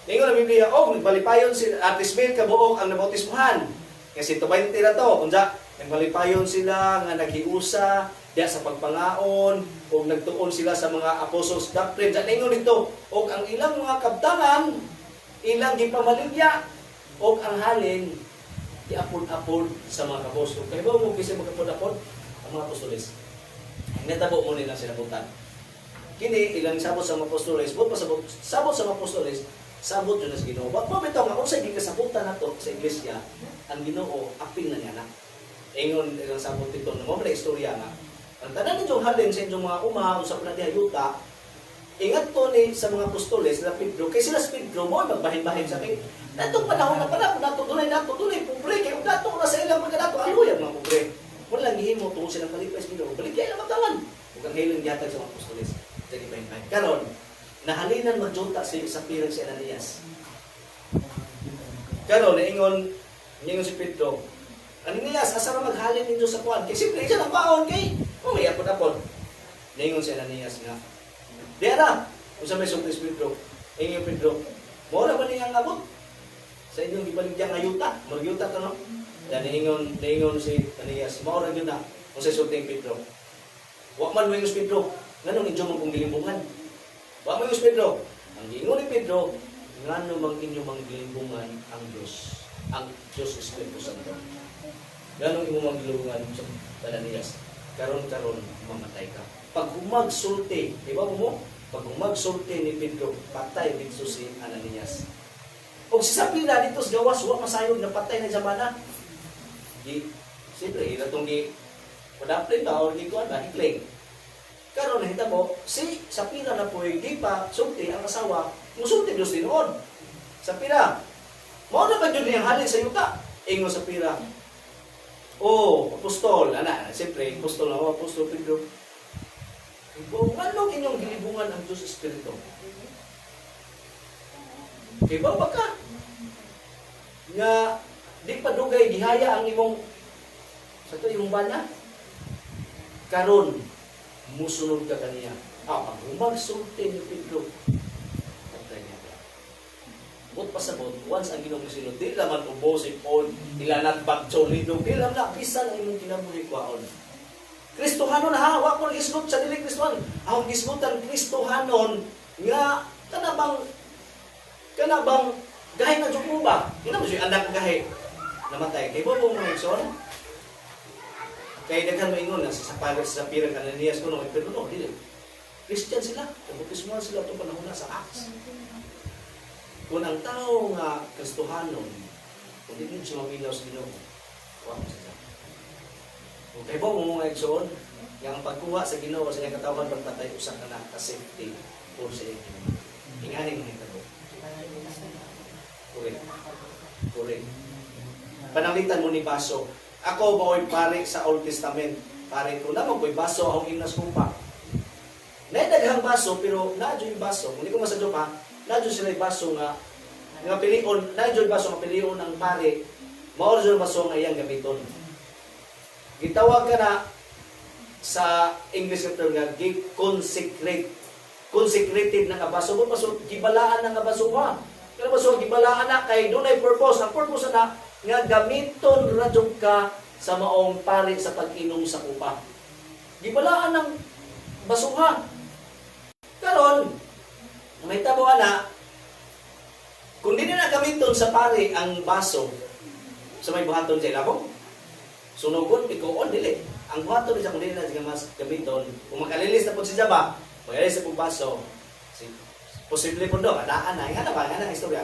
Naingon na Biblia, nagbalipayon si Atisbel kabuok ang nabautismuhan. Kasi 20 na to. Kunsa, nagbalipayon sila nga naghiusa diya sa pagpangaon o nagtuon sila sa mga apostles doctrine. Sa naingon dito, o ang ilang mga kabtangan, ilang gipamaligya o ang halin, diapod-apod sa mga apostol. Kaya ba mo kasi magapod-apod? Ang mga apostoles. Netabo mo nilang sinabutan. Kini ilang sabot sa mga apostoles, sabot sa mga apostoles, sabot yun sa Ginoo. Ba't bitaw nga kung sa gikasabutan nato sa iglesia, ang Ginoo aping na niya na. Ingon ilang sabot dito, namamala istorya nga. Ang tanan ninyong halin sa inyong mga usap na diha yuta, ingat to ni sa mga apostoles na Pedro, kay sila sa Pedro mo magbahin-bahin sa akin. Natong panahon na pala, kung natutulay, pobre, kaya kung nato na sa ilang pagkadato, aluyan mga pobre. Wala lang gihimo tungkol silang kalipay sa Ginoo. Balik kaya lang matawan. Huwag ang hilang gihatag sa mga apostoles. Jadi bahin-bahin. Karon, nahalinan magjunta si Sapphira si Ananias. Karon, naingon si Pedro, Ananias, asa ra maghalin ninyo sa kuwan? Kaya simple siya ng baon kay. May apod-apod. Naingon si Ananias nga, di na, Kung sa may sultis Pedro, ingon Pedro, mora ba niyang abot? Sa inyong gibaligyan nga yuta, magyuta ka no? Yan, niingon si Ananias, mora yun na, kung sa sulting Pedro. Wa man mo yung Pedro, nganong inyo mong kong gilimbungan? Wa mo yung Pedro. Ang giingon ni Pedro, ngano mang inyo mang gilimbungan ang Diyos Espiritu Santo. Ngano imo mang gilimbungan sa Ananias? Karon mamatay ka. Pag humagsulti, di ba mo? Pag humagsulti ni Pedro, patay dito si Ananias. O si Sapira dito sa gawas, wa masayog na patay na zamana. Siyempre, ilatong padaplin ba o di ko ba, hikling. Karon nakita mo, si Sapira na po di pa sulti ang asawa, musulti Diyos din noon. Sapira, mao na ba yun yung halin sa yuta? Ingo Sapira, apostol, siyempre, apostol na apostol Pedro. Anong inyong gilibungan ang Diyos Espiritu? Kaya ba ka? Nga, di pa dugay, gihaya ang imong, sa ito, imong bana? Karon, musunod ka kaniya. Pag humagsulti ni Pedro, patay niya ka. Bot pasabot, once ang ginong musunod, di naman ubosip on, ilanat bagjo lido, di naman na, bisan ang imong kinabuhi kwaon. Kristohanon ha, wak mo nag-isgot sa dili Kristohan. Ang gisgotan Kristohanon nga kanabang gahe na jud mo ba? Ina mo siya anak gahe namatay. Kay bobo mo Nixon. Kay daghan mo ingon na sa Sapira Ananias kuno pero no dili. Christian sila, bautismo sila to panahon na sa Acts. Kung ang tao nga Kristohanon, kung di siya maminaw sa Ginoo, wak mo siya. Okay po mo mga igsoon, yung pagkuha sa Ginoo sa iyang katawan pagpatay usa ka na ka-safety for sa iyang Ginoo. Inganing mga ito. Correct. Pananglitan mo ni baso. Ako ba oy pare sa Old Testament? Pare ko naman ko'y baso akong imnas kupa. Naitaghang baso pero nadyo yung baso. Kung di ko masadyo pa, nadyo sila yung baso nga pilion, nadyo yung baso nga pilion ang pare. Maorjo yung baso nga iyang gamiton. Gitawag ka na sa English term nga consecrated na kabaso mo paso gibalaan na kabaso mo. Kaya baso gibalaan na kay dunay purpose. Ang purpose na nga gamiton radyo ka sa maong pare sa pag-inom sa kupa. Gibalaan ng basuha. Karon may tabuan na kung di na gamiton sa pare ang baso sa may buhaton sa ilabong sunugon, ikaw dili. Ang buhaton niya kung dili na siya mas gamiton, kung makalilis na po siya ba, magalilis na po baso, posible po doon, adaan na, nga na istorya.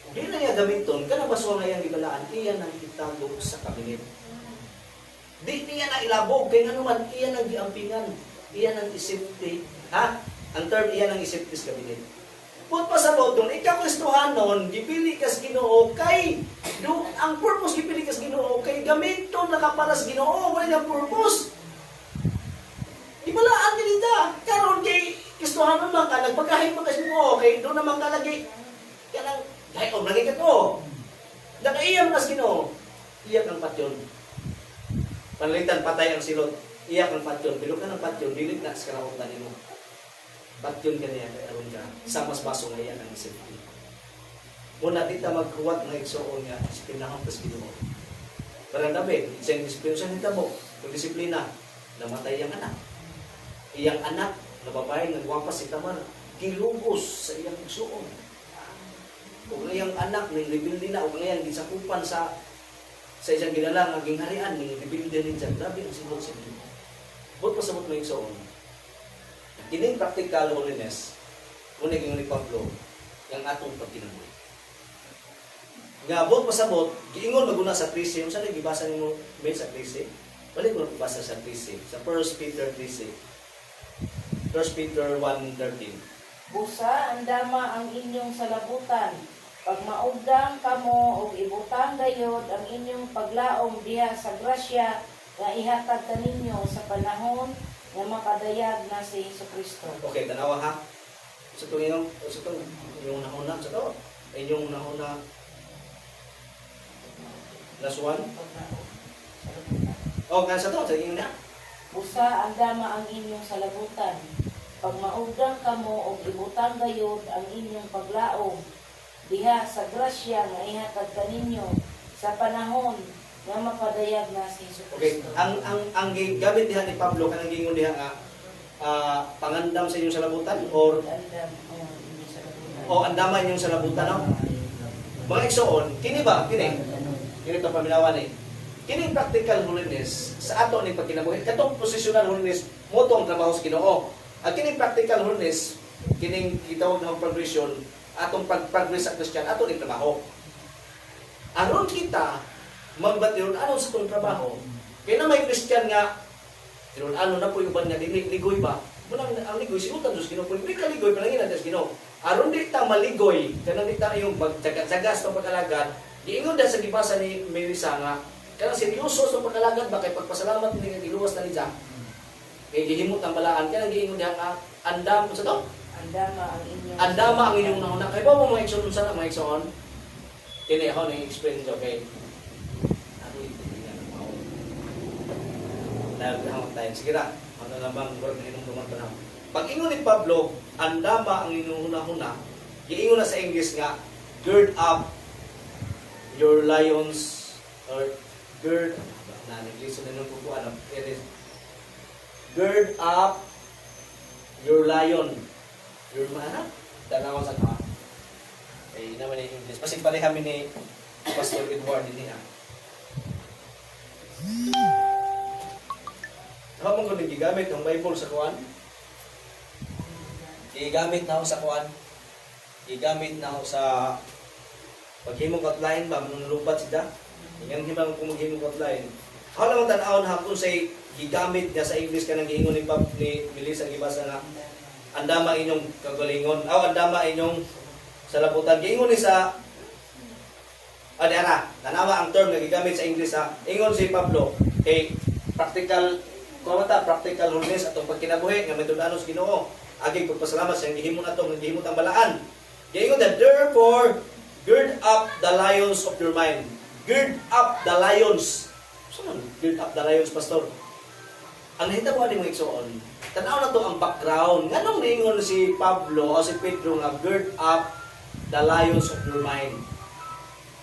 Kung dili na niya gamiton, ka na baso nga iyang ibalaan, iyan ang itago sa kabinet. Di niya na ilabog, kaya nga naman, iyan ang giampingan, iyan ang isipti, ha? Ang term, iyan ang isipti sa kabinet. Put pa sa botong, ikaw Kristohanon, gipili kas Ginoo kay ang purpose gipili kas Ginoo kay gamiton na ka para sa Ginoo, wala nang purpose. Ibalaan din ita. Karon kay Kristohanon man ka nagpagkahim pa kas Ginoo kay do naman ka lagi kanang dai og lagi ka to. Nakaiyam kas Ginoo. Iyak ang patyon. Panlitan patay ang silot. Iyak ang patyon, pero ka ng patyon dilit na sa kalautan nimo. Patyon ka niya kay aron ka sa mas baso nga yan ang isipin. Muna dita magkuwat ng igsoon nga disiplinahan pas Ginoo. Parang David, isang disiplina siya nita mo, kung disiplina, namatay ang anak. Iyang anak, na babae, nagwapas si Tamar, gilugos sa iyang igsoon. Kung iyang anak, nilibildi na, kung iyang gisakupan sa isang ginalang, naging harian, nilibildi rin dyan, grabe ang sinod sa Ginoo. Ba't pasabot mo igsoon? Kining practical holiness, muna yung ni Pablo, yung atong pagkinabuhi. Nga, bot pasabot, giingon maguna sa 13, yung saan gibasa mo may sa 13? Balik mo basa sa 13, sa 1 Peter 13. 1 Peter 1:13. Busa andama ang inyong salabutan. Pag maugdang kamo o ibutang gayod ang inyong paglaom diha sa grasya nga ihatag kaninyo sa panahon nga makadayag na si Jesucristo. Okay, tanawa ha. Sa yung nahuna, sa to. Inyong nahuna, last one. O, sa to, sa inyo na. Busa andama ang inyong salabutan. pag maugdang kamo og ibutang gayud ang inyong paglaom diha sa grasya nga ihatag kaninyo sa panahon nga mapadayag na si Hesus Okay, Kristo. ang gamit diha ni Pablo kanang gingon diha nga pangandam sa inyong salabutan or Andam, hindi sa kabulan. o andaman inyong salabutan no? Mga igsoon, kini ba? Kini ito paminawan eh. Kining practical holiness sa ato ni pagkinabuhi. Katong positional holiness mo to ang trabaho sa Ginoo. Ang kining practical holiness, kining kitawag na progression, atong pag-progress sa Christian, ato ni trabaho. Aron kita magbatyon ano sa tong trabaho. Kaya na may Christian nga ano na po yung uban nga ligoy ba? Muna ang ligoy sinutan Diyos Ginoo. Kung di ka ligoy panangin Diyos Ginoo. Aron di ta maligoy, kanang di ta yung pagtsagas sa pag-alagad. Giingon da sa gibasa ni Melissa nga kanang seryoso sa pag-alagad ba kay pagpasalamat ni giluwas na niya. Kay gihimot ang balaan kanang giingon diha nga andam sa to. Andama ang inyong Andama ang inyong nahuna. Kay ba mo mga igsoon sa mga igsoon? Kini ako na explain ko kay ano ito nga na mao. Naghamot tayo. Sige ra. Ano lamang burag na inyong duman pa. Pag ingon ni Pablo, andama ang inyong huna-huna. Giingon na sa English nga gird up your lions or gird na nag-listen na nung kukuha ng it is gird up your lion your mana tanaw sa ka ay naman yung English pasig pare kami ni Pastor Edward din niya hamon ko gigamit ang Bible sa kuan gigamit na ako sa kuan gigamit na ako sa paghimong outline ba nung lupat sida ingan himang kumughimong outline ako lang tan-awon ha kung say gigamit niya sa English kanang giingon ni Melissa ang gibasa nga andama inyong kagalingon andama inyong salabutan giingon ni sa diara tanawa ang term nga gigamit sa English ha ingon si Pablo practical kumata practical holiness atong pagkinabuhi nga mitudanos Ginoo aging pagpasalamat sa gihimo nato nga gihimo ang balaan giingon that therefore gird up the lions of your mind. Gird up the lions. Saan gird up the lions, Pastor? Ang nahitabo ni mga igsoon, tanaw na to ang background. Nganong niingon si Pablo o si Pedro nga gird up the lions of your mind.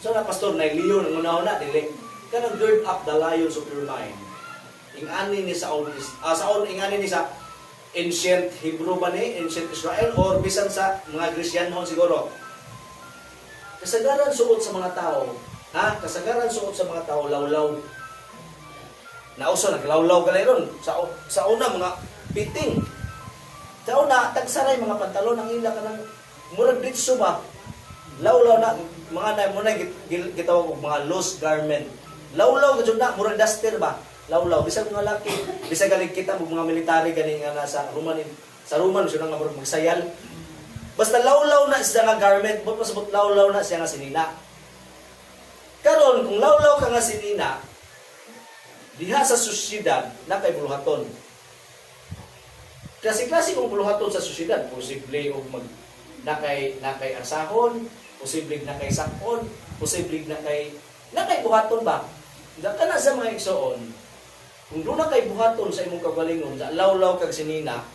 So na, Pastor, na lion, ang una-una, dili. Kanang gird up the lions of your mind. Ingani ni sa ingani ni sa ancient Hebrew ba ni, ancient Israel, or bisan sa mga Kristiyanon siguro. Kasagaran suot sa mga tao, kasagaran suot sa mga tao, lawlaw. Nauso, naglawlaw ka ron. Sa una, mga piting. Sa una, tagsaray mga pantalon, ang ila ka ng murag ditso ba? Lawlaw na, mga na, muna gitawag ko, mga loose garment. Lawlaw ka dyan na, murag duster ba? Lawlaw. Bisag mga laki, bisag galing kita, mga military galing nga nasa Roman, sa Roman, siya nga murag magsayal. Basta lawlaw na siya nga garment, but masabot lawlaw na siya nga sinina. Karon kung lawlaw ka nga sinina, diha sa sosyedad na kay buluhaton. Klase-klase kung buluhaton sa sosyedad, posible og nakay asahon, posible nakay sakon, posible nakay buhaton ba? Daka na sa mga igsoon, kung doon na kay buhaton sa imong kagalingon, sa lawlaw kag sinina,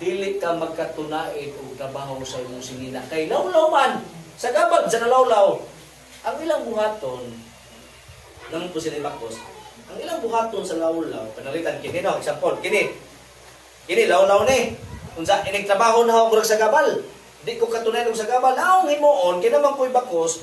dili ka magkatunaid og trabaho sa imong sinina kay lawlaw man sa gabag sa lawlaw ang ilang buhaton nang po sila bakos ang ilang buhaton sa lawlaw panalitan kini no example kini lawlaw ni unsa ining trabaho na ako sa gabal di ko katunaid og sa gabal aong himuon kina man koy bakos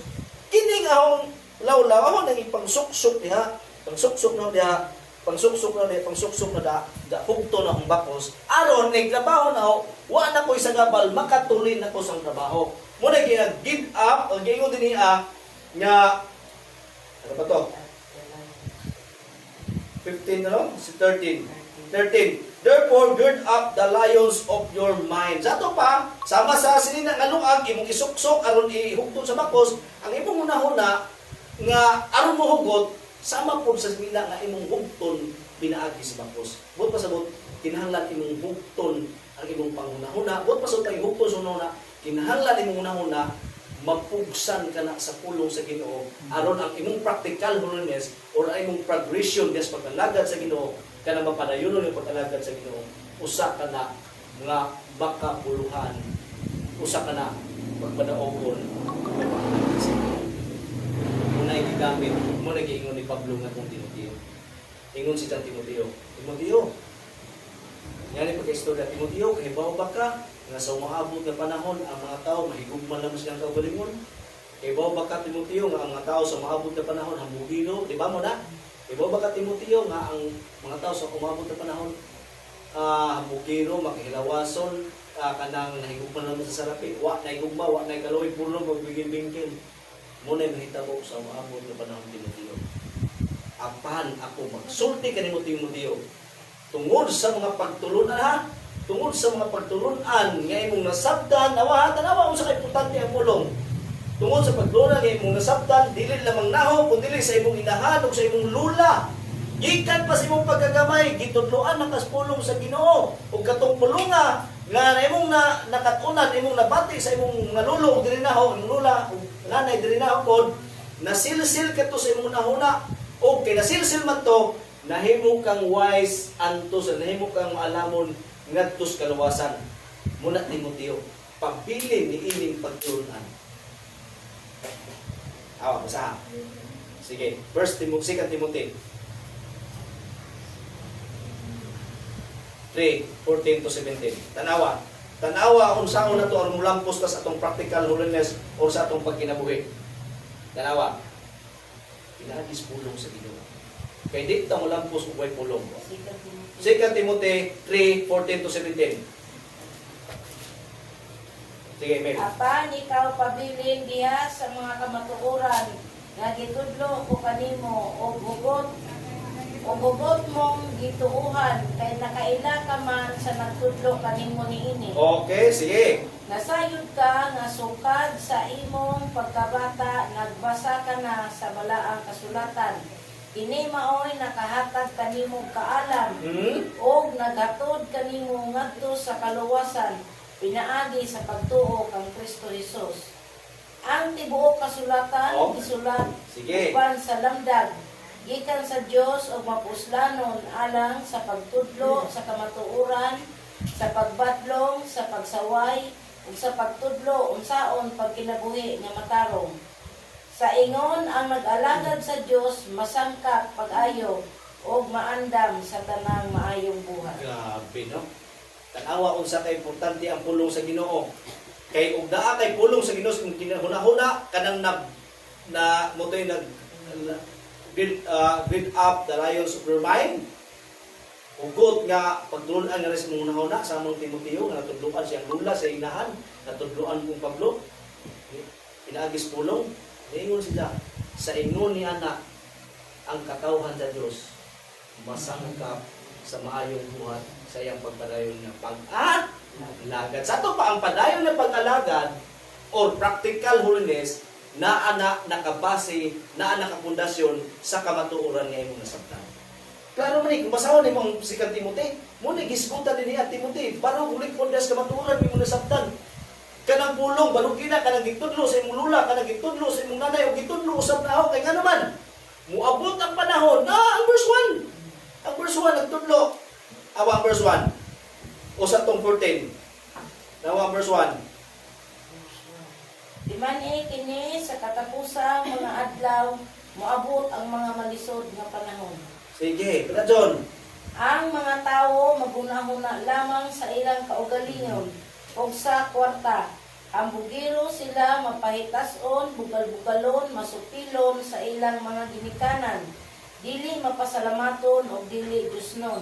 kini ahong lawlaw ako nang ipangsuksok diha pangsuksok na diha pangsuksok na da hugto na akong bakos aron nagtrabaho na ako wa na ko sa gabal makatulin na ko sa trabaho mo na give up ang giingon din niya nga ano ba to 15 no 13 therefore gird up the lions of your mind sa to pa sama sa sinina nga luag imong isuksok aron ihugto sa bakos ang imong hunahuna nga aron mo hugot sama po sa sinina nga imong hugton pinaagi sa bakos. Buot pasabot kinahanglan imong hugton ang imong panghunahuna. Buot pasabot ang hugton sa unahuna, kinahanglan imong unahuna mapugsan ka na sa pulong sa Ginoo aron ang imong practical holiness or ang imong progression sa pag-alagad sa Ginoo kana mapadayon ang pag-alagad sa Ginoo usa ka na nga baka puluhan usa ka na pagpadaogon muna gigamit mo giingon ni Pablo nga kung Timoteo. Ingon si Timoteo, Timoteo, yan yung pagka-istorya, Timoteo, kahibaw ba ka nga sa umaabot na panahon ang mga tao mahigugman naman silang kaugalingon? Kahibaw ba ka, Timoteo, nga ang mga tao sa umaabot na panahon hambugino? Di ba mo na? Kahibaw ba ka, Timoteo, nga ang mga tao sa umaabot na panahon hambugino, makihilawason, kanang nahigugman naman sa sarapi, wa na higugma, wa na ikaloy, puro magbigin-bingkin. Muna yung mahitabo sa umaabot na panahon, Timoteo. Apan ako magsulti ka ni Timoteo tungod sa mga pagtulunan ha, tungod sa mga pagtulunan nga imong nasabdan, awa tanawa unsa kay importante ang pulong. Tungod sa pagtulunan nga imong nasabdan, dili lamang naho kundi sa imong inahan ug sa imong lula. Gikan pa sa imong pagkagamay, gitudloan ang kaspulong sa Ginoo ug katong pulunga nga imong nakatunan, imong nabati sa imong nalulo ug dili naho imong lula ug nanay dili naho pod nasilsil kadto sa imong nahuna. O kay nasilsil man to, nahimo kang wise anto sa nahimo kang maalamon ngadto sa kaluwasan. Muna Timoteo, pabilin ni ining pagtulunan. Awa, basa. Sige, 2 Timothy 3:14-17. Tanawa kung saan na to ang mulampos ta sa atong practical holiness o sa atong pagkinabuhi. Tanawa. Pinagis pulong sa Ginoo. Kay di ta mo lampos ug way pulong. 2 Timothy 3:14-17. Sige, Mel. Apan ikaw pabilin diha sa mga kamatuoran nga gitudlo ko kanimo og hugot mong gituuhan kay nakaila ka man sa nagtudlo kanimo niini. Okay, sige. Nasayod ka nga sukad sa imong pagkabata, nagbasa ka na sa balaang kasulatan. Kini maoy nakahatag kanimo kaalam o naghatod kanimo ngadto sa kaluwasan pinaagi sa pagtuo kang Kristo Jesus. Ang tibuok kasulatan gisulat Sige. uban sa lamdag gikan sa Dios og mapuslanon alang sa pagtudlo sa kamatuoran, sa pagbadlong, sa pagsaway ug sa pagtudlo unsaon pagkinabuhi nga matarong. Sa ingon ang nag-alagad sa Dios masangkap pag-ayo ug maandam sa tanang maayong buhay. Grabe, no? Tanawa unsa kay importante ang pulong sa Ginoo. Kay ug naa kay pulong sa Ginoo kung kinahuna kanang na motoy nag build up the lions of your mind. Ugot nga pagtulunan nga sa mga nahuna sa among Timoteo nga natudluan siyang lula sa inahan, natudluan kong Pablo. Pinaagis pulong, niingon sila sa ingon ni anak ang katawhan sa Dios masangkap sa maayong buhat sa iyang pagpadayon nga pag-alagad. Sa ito pa ang padayon nga pag-alagad or practical holiness na anak nakabase, na anak kapundasyon sa kamatuoran nga imong nasabtan. Klaro man kung basahan ni mong si Timothy, mo ni gisgutan din niya Timothy, para ulit pundas kamatuoran imong nasabtan. Kanang pulong balugina kanang gitudlo sa imong lula, kanang gitudlo sa imong nanay o gitudlo usab na ako kay nga naman. Muabot ang panahon. Ang verse 1. Ang verse 1 nagtudlo. Awa ang verse 1. O sa tong 14. Nawa ang verse 1. Di man kini sa katapusang mga adlaw moabot ang mga malisod nga panahon. Sige, pila John. Ang mga tawo magunahuna lamang sa ilang kaugalingon o sa kwarta. Ang bugiro sila mapahitason, bugal-bugalon, masupilon sa ilang mga ginikanan. Dili mapasalamaton o dili Diosnon.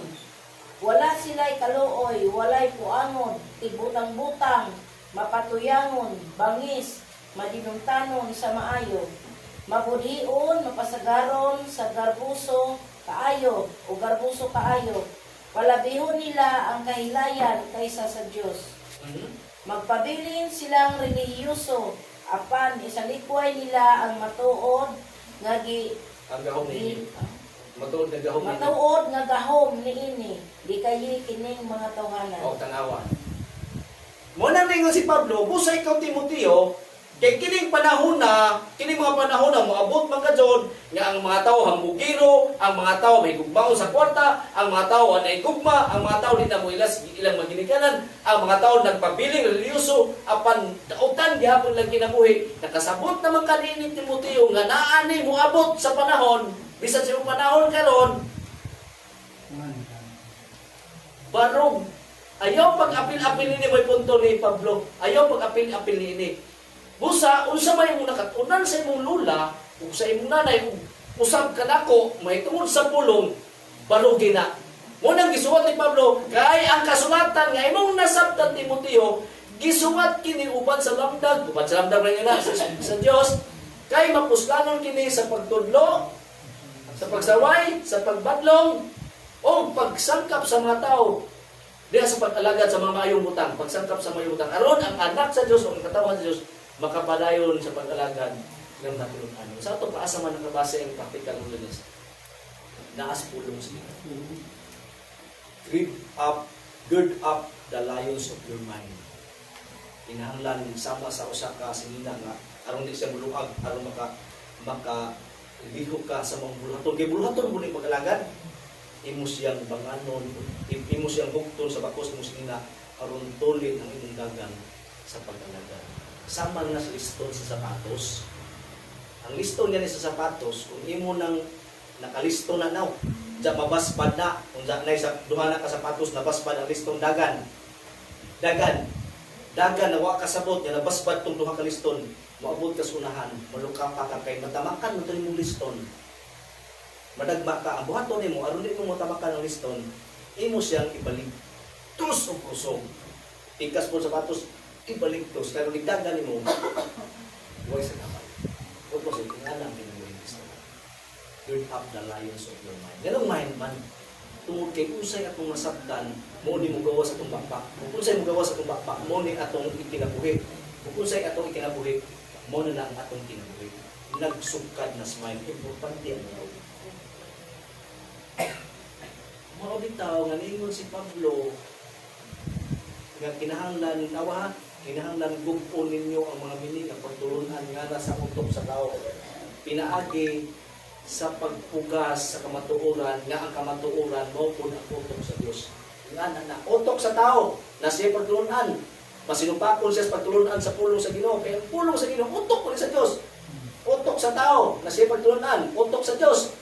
Wala sila'y kaluoy, walay puangod, tibutang-butang, mapatuyangon, bangis, madinungtanon sa maayo. Mabudhion, mapasagaron sa garbuso kaayo o garbuso kaayo. Palabihon nila ang kahilayan kaysa sa Dios. Magpabilin silang relihiyoso, apan isalikway nila ang matuod nga Ang gahom ni matuod na gahom ni. matuod nga gahom niini, di kayi kining mga tawhanan. O tanawa. Mo na ningon si Pablo, busa ikaw Timoteo, Kay kining panahon na, kining mga panahon na moabot man kadyon nga ang mga tao hambugiro, ang mga tao may gugmaon sa kwarta, ang mga tao anay gugma, ang mga tao di na mo ilang maginikanan, ang mga tao nagpabiling religyoso apan dautan gihapon lang kinabuhi. Nakasabot naman kanini ni Timoteo nga naa ni moabot sa panahon, bisan sa panahon karon, barog. Ayaw pag-apil-apil ni may punto ni Pablo. Ayaw pag-apil-apil ni. Busa, unsa may mong nakatunan sa imong lula, ug sa imong nanay, ug usab ka nako, may tungod sa pulong, barugi na. Munang gisuwat ni Pablo, kay ang kasulatan nga imong nasabtan Timoteo, gisuwat kini uban sa lamdag rin na sa Dios, kay mapuslanon kini sa pagtudlo, sa pagsaway, sa pagbadlong, o pagsangkap sa mga tao. Diya sa pag-alagad sa mga mayong butang, pagsangkap sa mayong butang. Aron ang anak sa Dios o ang katawan sa Dios makapadayon sa pag-alagad ng natulunan. Sa ito, paasa man nakabasa yung practical holiness. Naas pulong sila. Gird up the lions of your mind. Kinahanglan sama sa usa ka sinina nga aron di siya muluag, aron liho ka sa mga bulaton. Kay bulaton mo ni pag-alagad, imo siyang banganon, imo siyang bukton sa bakos mo sinina aron tulin ang imong dagan sa pag-alagad. Sama na sa liston sa sapatos. Ang liston yan sa sapatos, kung imo nang nakalisto na now, diya mabaspad na, kung diya na sa duha na ka sapatos, nabaspad ang liston dagan. Dagan, na wa kasabot, yan nabaspad tong duha ka liston, maabot ka sa unahan, maluka pa ka kay matamakan mo ito yung liston. Madagma ka, ang buhaton mo, aron din mo matamakan ang liston, imo siyang ibalik. Tus o kusog. Ikas po sapatos, ibalik tos, pero ligdagan mo, huwag sa kapal. Huwag po sa itingalang pinagawin gusto. Gird up the lions of your mind. Ganong mind man, tungod kay usay atong nasabtan, mo ni mo gawa sa itong bakbak. Kung usay mo gawa sa itong bakbak, mo ni atong ikinabuhi. Kung usay atong ikinabuhi, mo na lang atong kinabuhi. Nagsugkad na smile. Importante ang mga ulit. Mga bitaw, nga niingon si Pablo, nga kinahanglan nawa, kinahanglan gugpon ninyo ang mga minig ang pagtulunan nga na sa utok sa tao. Pinaagi sa pagpugas sa kamatuoran, nga ang kamatuoran mo po ang utok sa Diyos. Nga na utok sa tao, na siya pagtulunan. Masinupakon siya sa pagtulunan sa pulong sa Ginoo. Kaya ang pulong sa Ginoo, utok po sa Diyos. Utok sa tao, na siya pagtulunan, utok sa Diyos.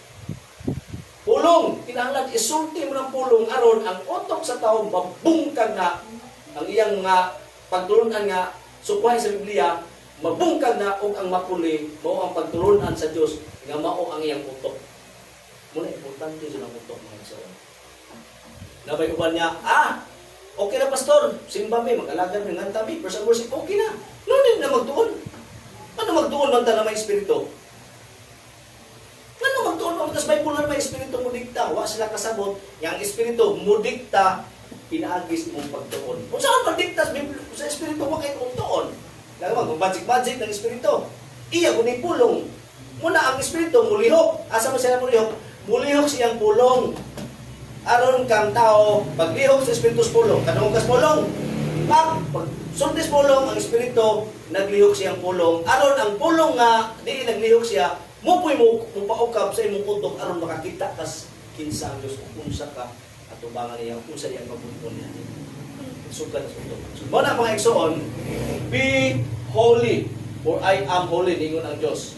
Pulong, kinahanglan isulti mo ng pulong aron ang utok sa tao mabungkag na ang iyang mga pagtulunan nga sukuhay sa Biblia, mabungkag na og ang mapuli mao ang pagtulunan sa Dios nga mao ang iyang utok. Muna importante sa utok mga igsoon. Nabay uban niya, okay na pastor, simba mi mag-alagad mi nganta mi, first worship okay na. No need na magtuon. Ano magtuon man ta na may espiritu? Ano magtuon man tas may pulan may espiritu mo dikta, wa sila kasabot, yang espiritu mo dikta pinaagis mong pagtuon. Kung saan magdiktas sa espiritu mo kayo tuon? Lagman, kung magic-magic ng espiritu, iya kung pulong. Muna ang espiritu, mulihok. Asa mo sila mulihok? Mulihok siyang pulong. Aron kang tao, paglihok sa espiritu sa pulong, kanong kas pulong. Pag sultis pulong, ang espiritu, naglihok siyang pulong. Aron ang pulong nga, di naglihok siya, mupoy mo paukab sa imong utok, aron makakita kas kinsa ang Diyos, kung unsa ka, at tubangan niya, kung sa iyang mabuton niya. Sugat sa utok. So, muna mga igsoon, be holy, for I am holy, ningon ang Diyos.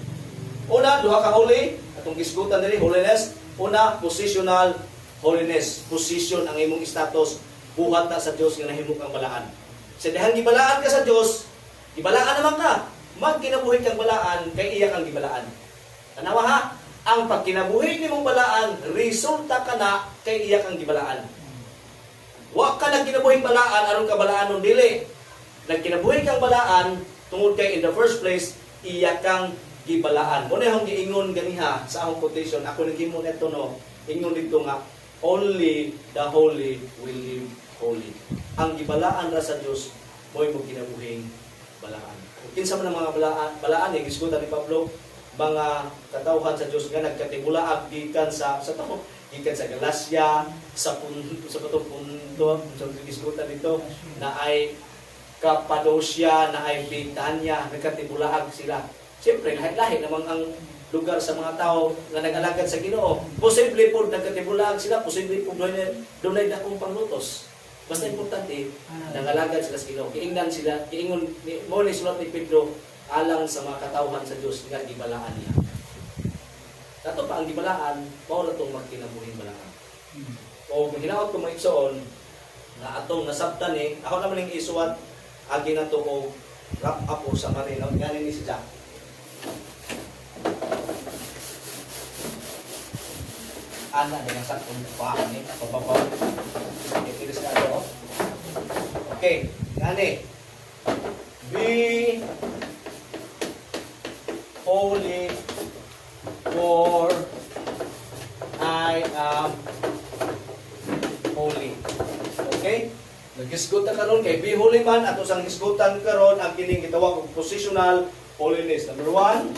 Una, duha ka holy, atong gisgutan nila, holiness. Una, positional holiness. Position ang imong status, buhat na sa Diyos nga nahimok ang balaan. Sa dihang gibalaan ka sa Diyos, gibalaan naman ka. Magkinabuhi kang balaan, kay iya kang gibalaan. Tanawa ha? Ang pagkinabuhi ni mong balaan, resulta ka na kay iya kang gibalaan. Wa ka nagkinabuhi balaan, aron ka balaan ng dili. Nagkinabuhi kang balaan, tungod kay in the first place, iya kang gibalaan. Muna yung giingon ganiha sa akong quotation, ako nagimon ito no, ingon dito nga, only the holy will live holy. Ang gibalaan ra sa Diyos, mo'y mo kinabuhing balaan. Kinsa man ang mga balaan, yung gisgutan ni Pablo, mga katawhan sa Diyos nga nagkatibulaag gikan sa tao, gikan sa Galacia, sa punto, sa gisgutan dito, na ay Cappadocia, na ay Bitanya, nagkatibulaag sila. Siyempre, lahi-lahi namang ang lugar sa mga tao na nag-alagad sa Ginoo. Posible po nagkatibulaag sila, posible po doon ay dakong panglutos. Basta importante, nag-alagad sila sa Ginoo. Kiingnan sila, kiingon, mo ni sulat ni Pedro, alang sa mga katawhan sa Diyos nga gibalaan niya. Dato pa ang gibalaan, mao na itong magkinabuhing balaan. O kung hinaot ko mga igsoon, na atong nasabtan ako naman yung isuwat, agi na to o wrap up o summary. Ganin ni si Jack. Ana dengan sakong paan ni papapaw. Iris ka ito. Okay, gani. Be holy, for I am holy. Okay? Naghisgot na karon kay be holy man, ato sang hisgotan karon ang kining gitawag og positional holiness. Number 1,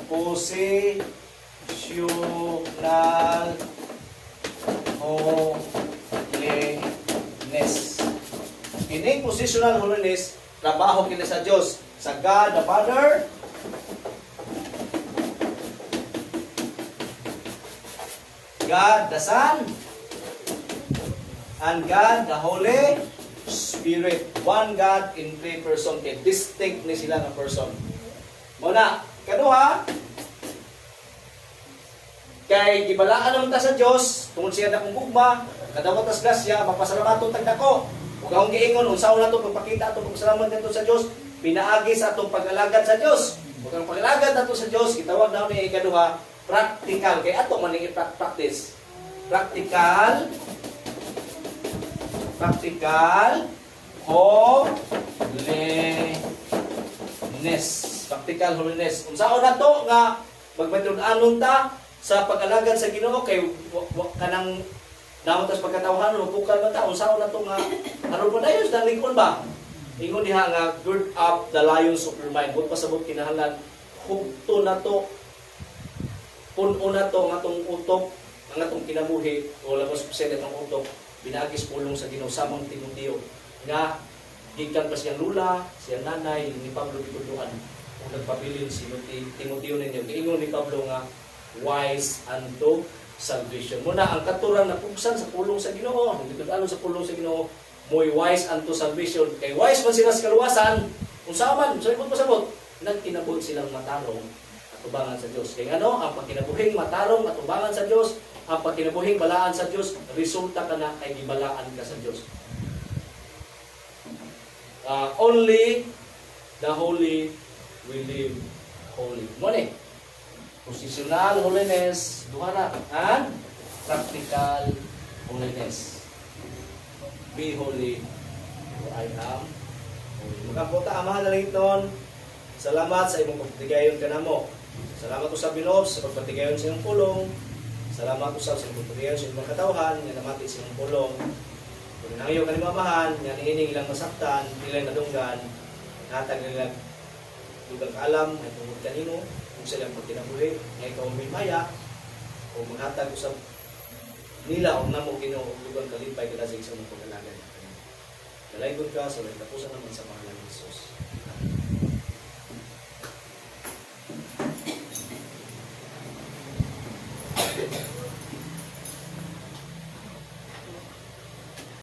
positional holiness. Kining positional holiness, trabaho kini sa Dios, sa God the Father, God the Son, and God the Holy Spirit. One God in 3 person. Kaya distinct ni sila ng person. Muna, kaduha, kay gibalaan naman ta sa Diyos, tungod siya na kong gugma, kadawat tas grasya, magpasalamaton tagdako. Huwag akong giingon, unsaon na ito, pagpakita ito, pagpasalamat nito sa Diyos, pinaagi sa itong pag-alagad sa Diyos. Huwag ang pag-alagad na ito sa Diyos, itawag na ni ikaduha, practical. Kaya ito man yung practice. Practical holiness. Practical holiness. Unsaon na to nga magmatun-anon ta sa pag-alagad sa Ginoo kay kanang namotas pagkatawhan upukan man ta unsaon na to nga aron pa dayon sa lingon ba? Ingon diha nga gird up the lions of your mind. Bud pasabot kinahanglan hugto na to. Puno na to nga tong utok, ang atong kinabuhi o labos percent itong utok binagis pulong sa Ginoo samang Timoteo nga gikan pa siyang lula, siyang nanay ni Pablo gituduan ug nagpabilin si Timoteo ninyo. Giingon ni Pablo nga wise unto salvation. Muna ang katurang napugsan sa pulong sa Ginoo, nagituduan sa pulong sa Ginoo, moy wise unto salvation. Kay wise man sila sa kaluwasan, unsa man, so ibot pasabot, nagkinabuhi silang matarong atubangan sa Diyos. Kaya ano, ang pagkinabuhing matarong atubangan sa Diyos, ang pagkinabuhing balaan sa Diyos, resulta ka na ay gibalaan ka sa Diyos. Only the holy will live holy. Muna positional holiness, duha na, and practical holiness. Be holy, for I am holy. Magkapunta, Amahan na lang ito. Salamat sa imong pagpatigayon ka na mo. Salamat usab Ginoo sa pagpatigayon sa imong pulong. Salamat usab sa pagpatigayon sa imong katawhan nga namati sa imong pulong. Kung nangayo ka ni mamahan, nga niining ilang masaktan, ilang nadunggan, hatag nilang dugang kaalam, ay tungod kanino, kung silang pagkinabuhi, nga ikaw may maya, o maghatag usab nila, o namo Ginoo, dugang kalipay kada sa isang pag-alagad. Dalaygon ka, sa tapusan naman sa mga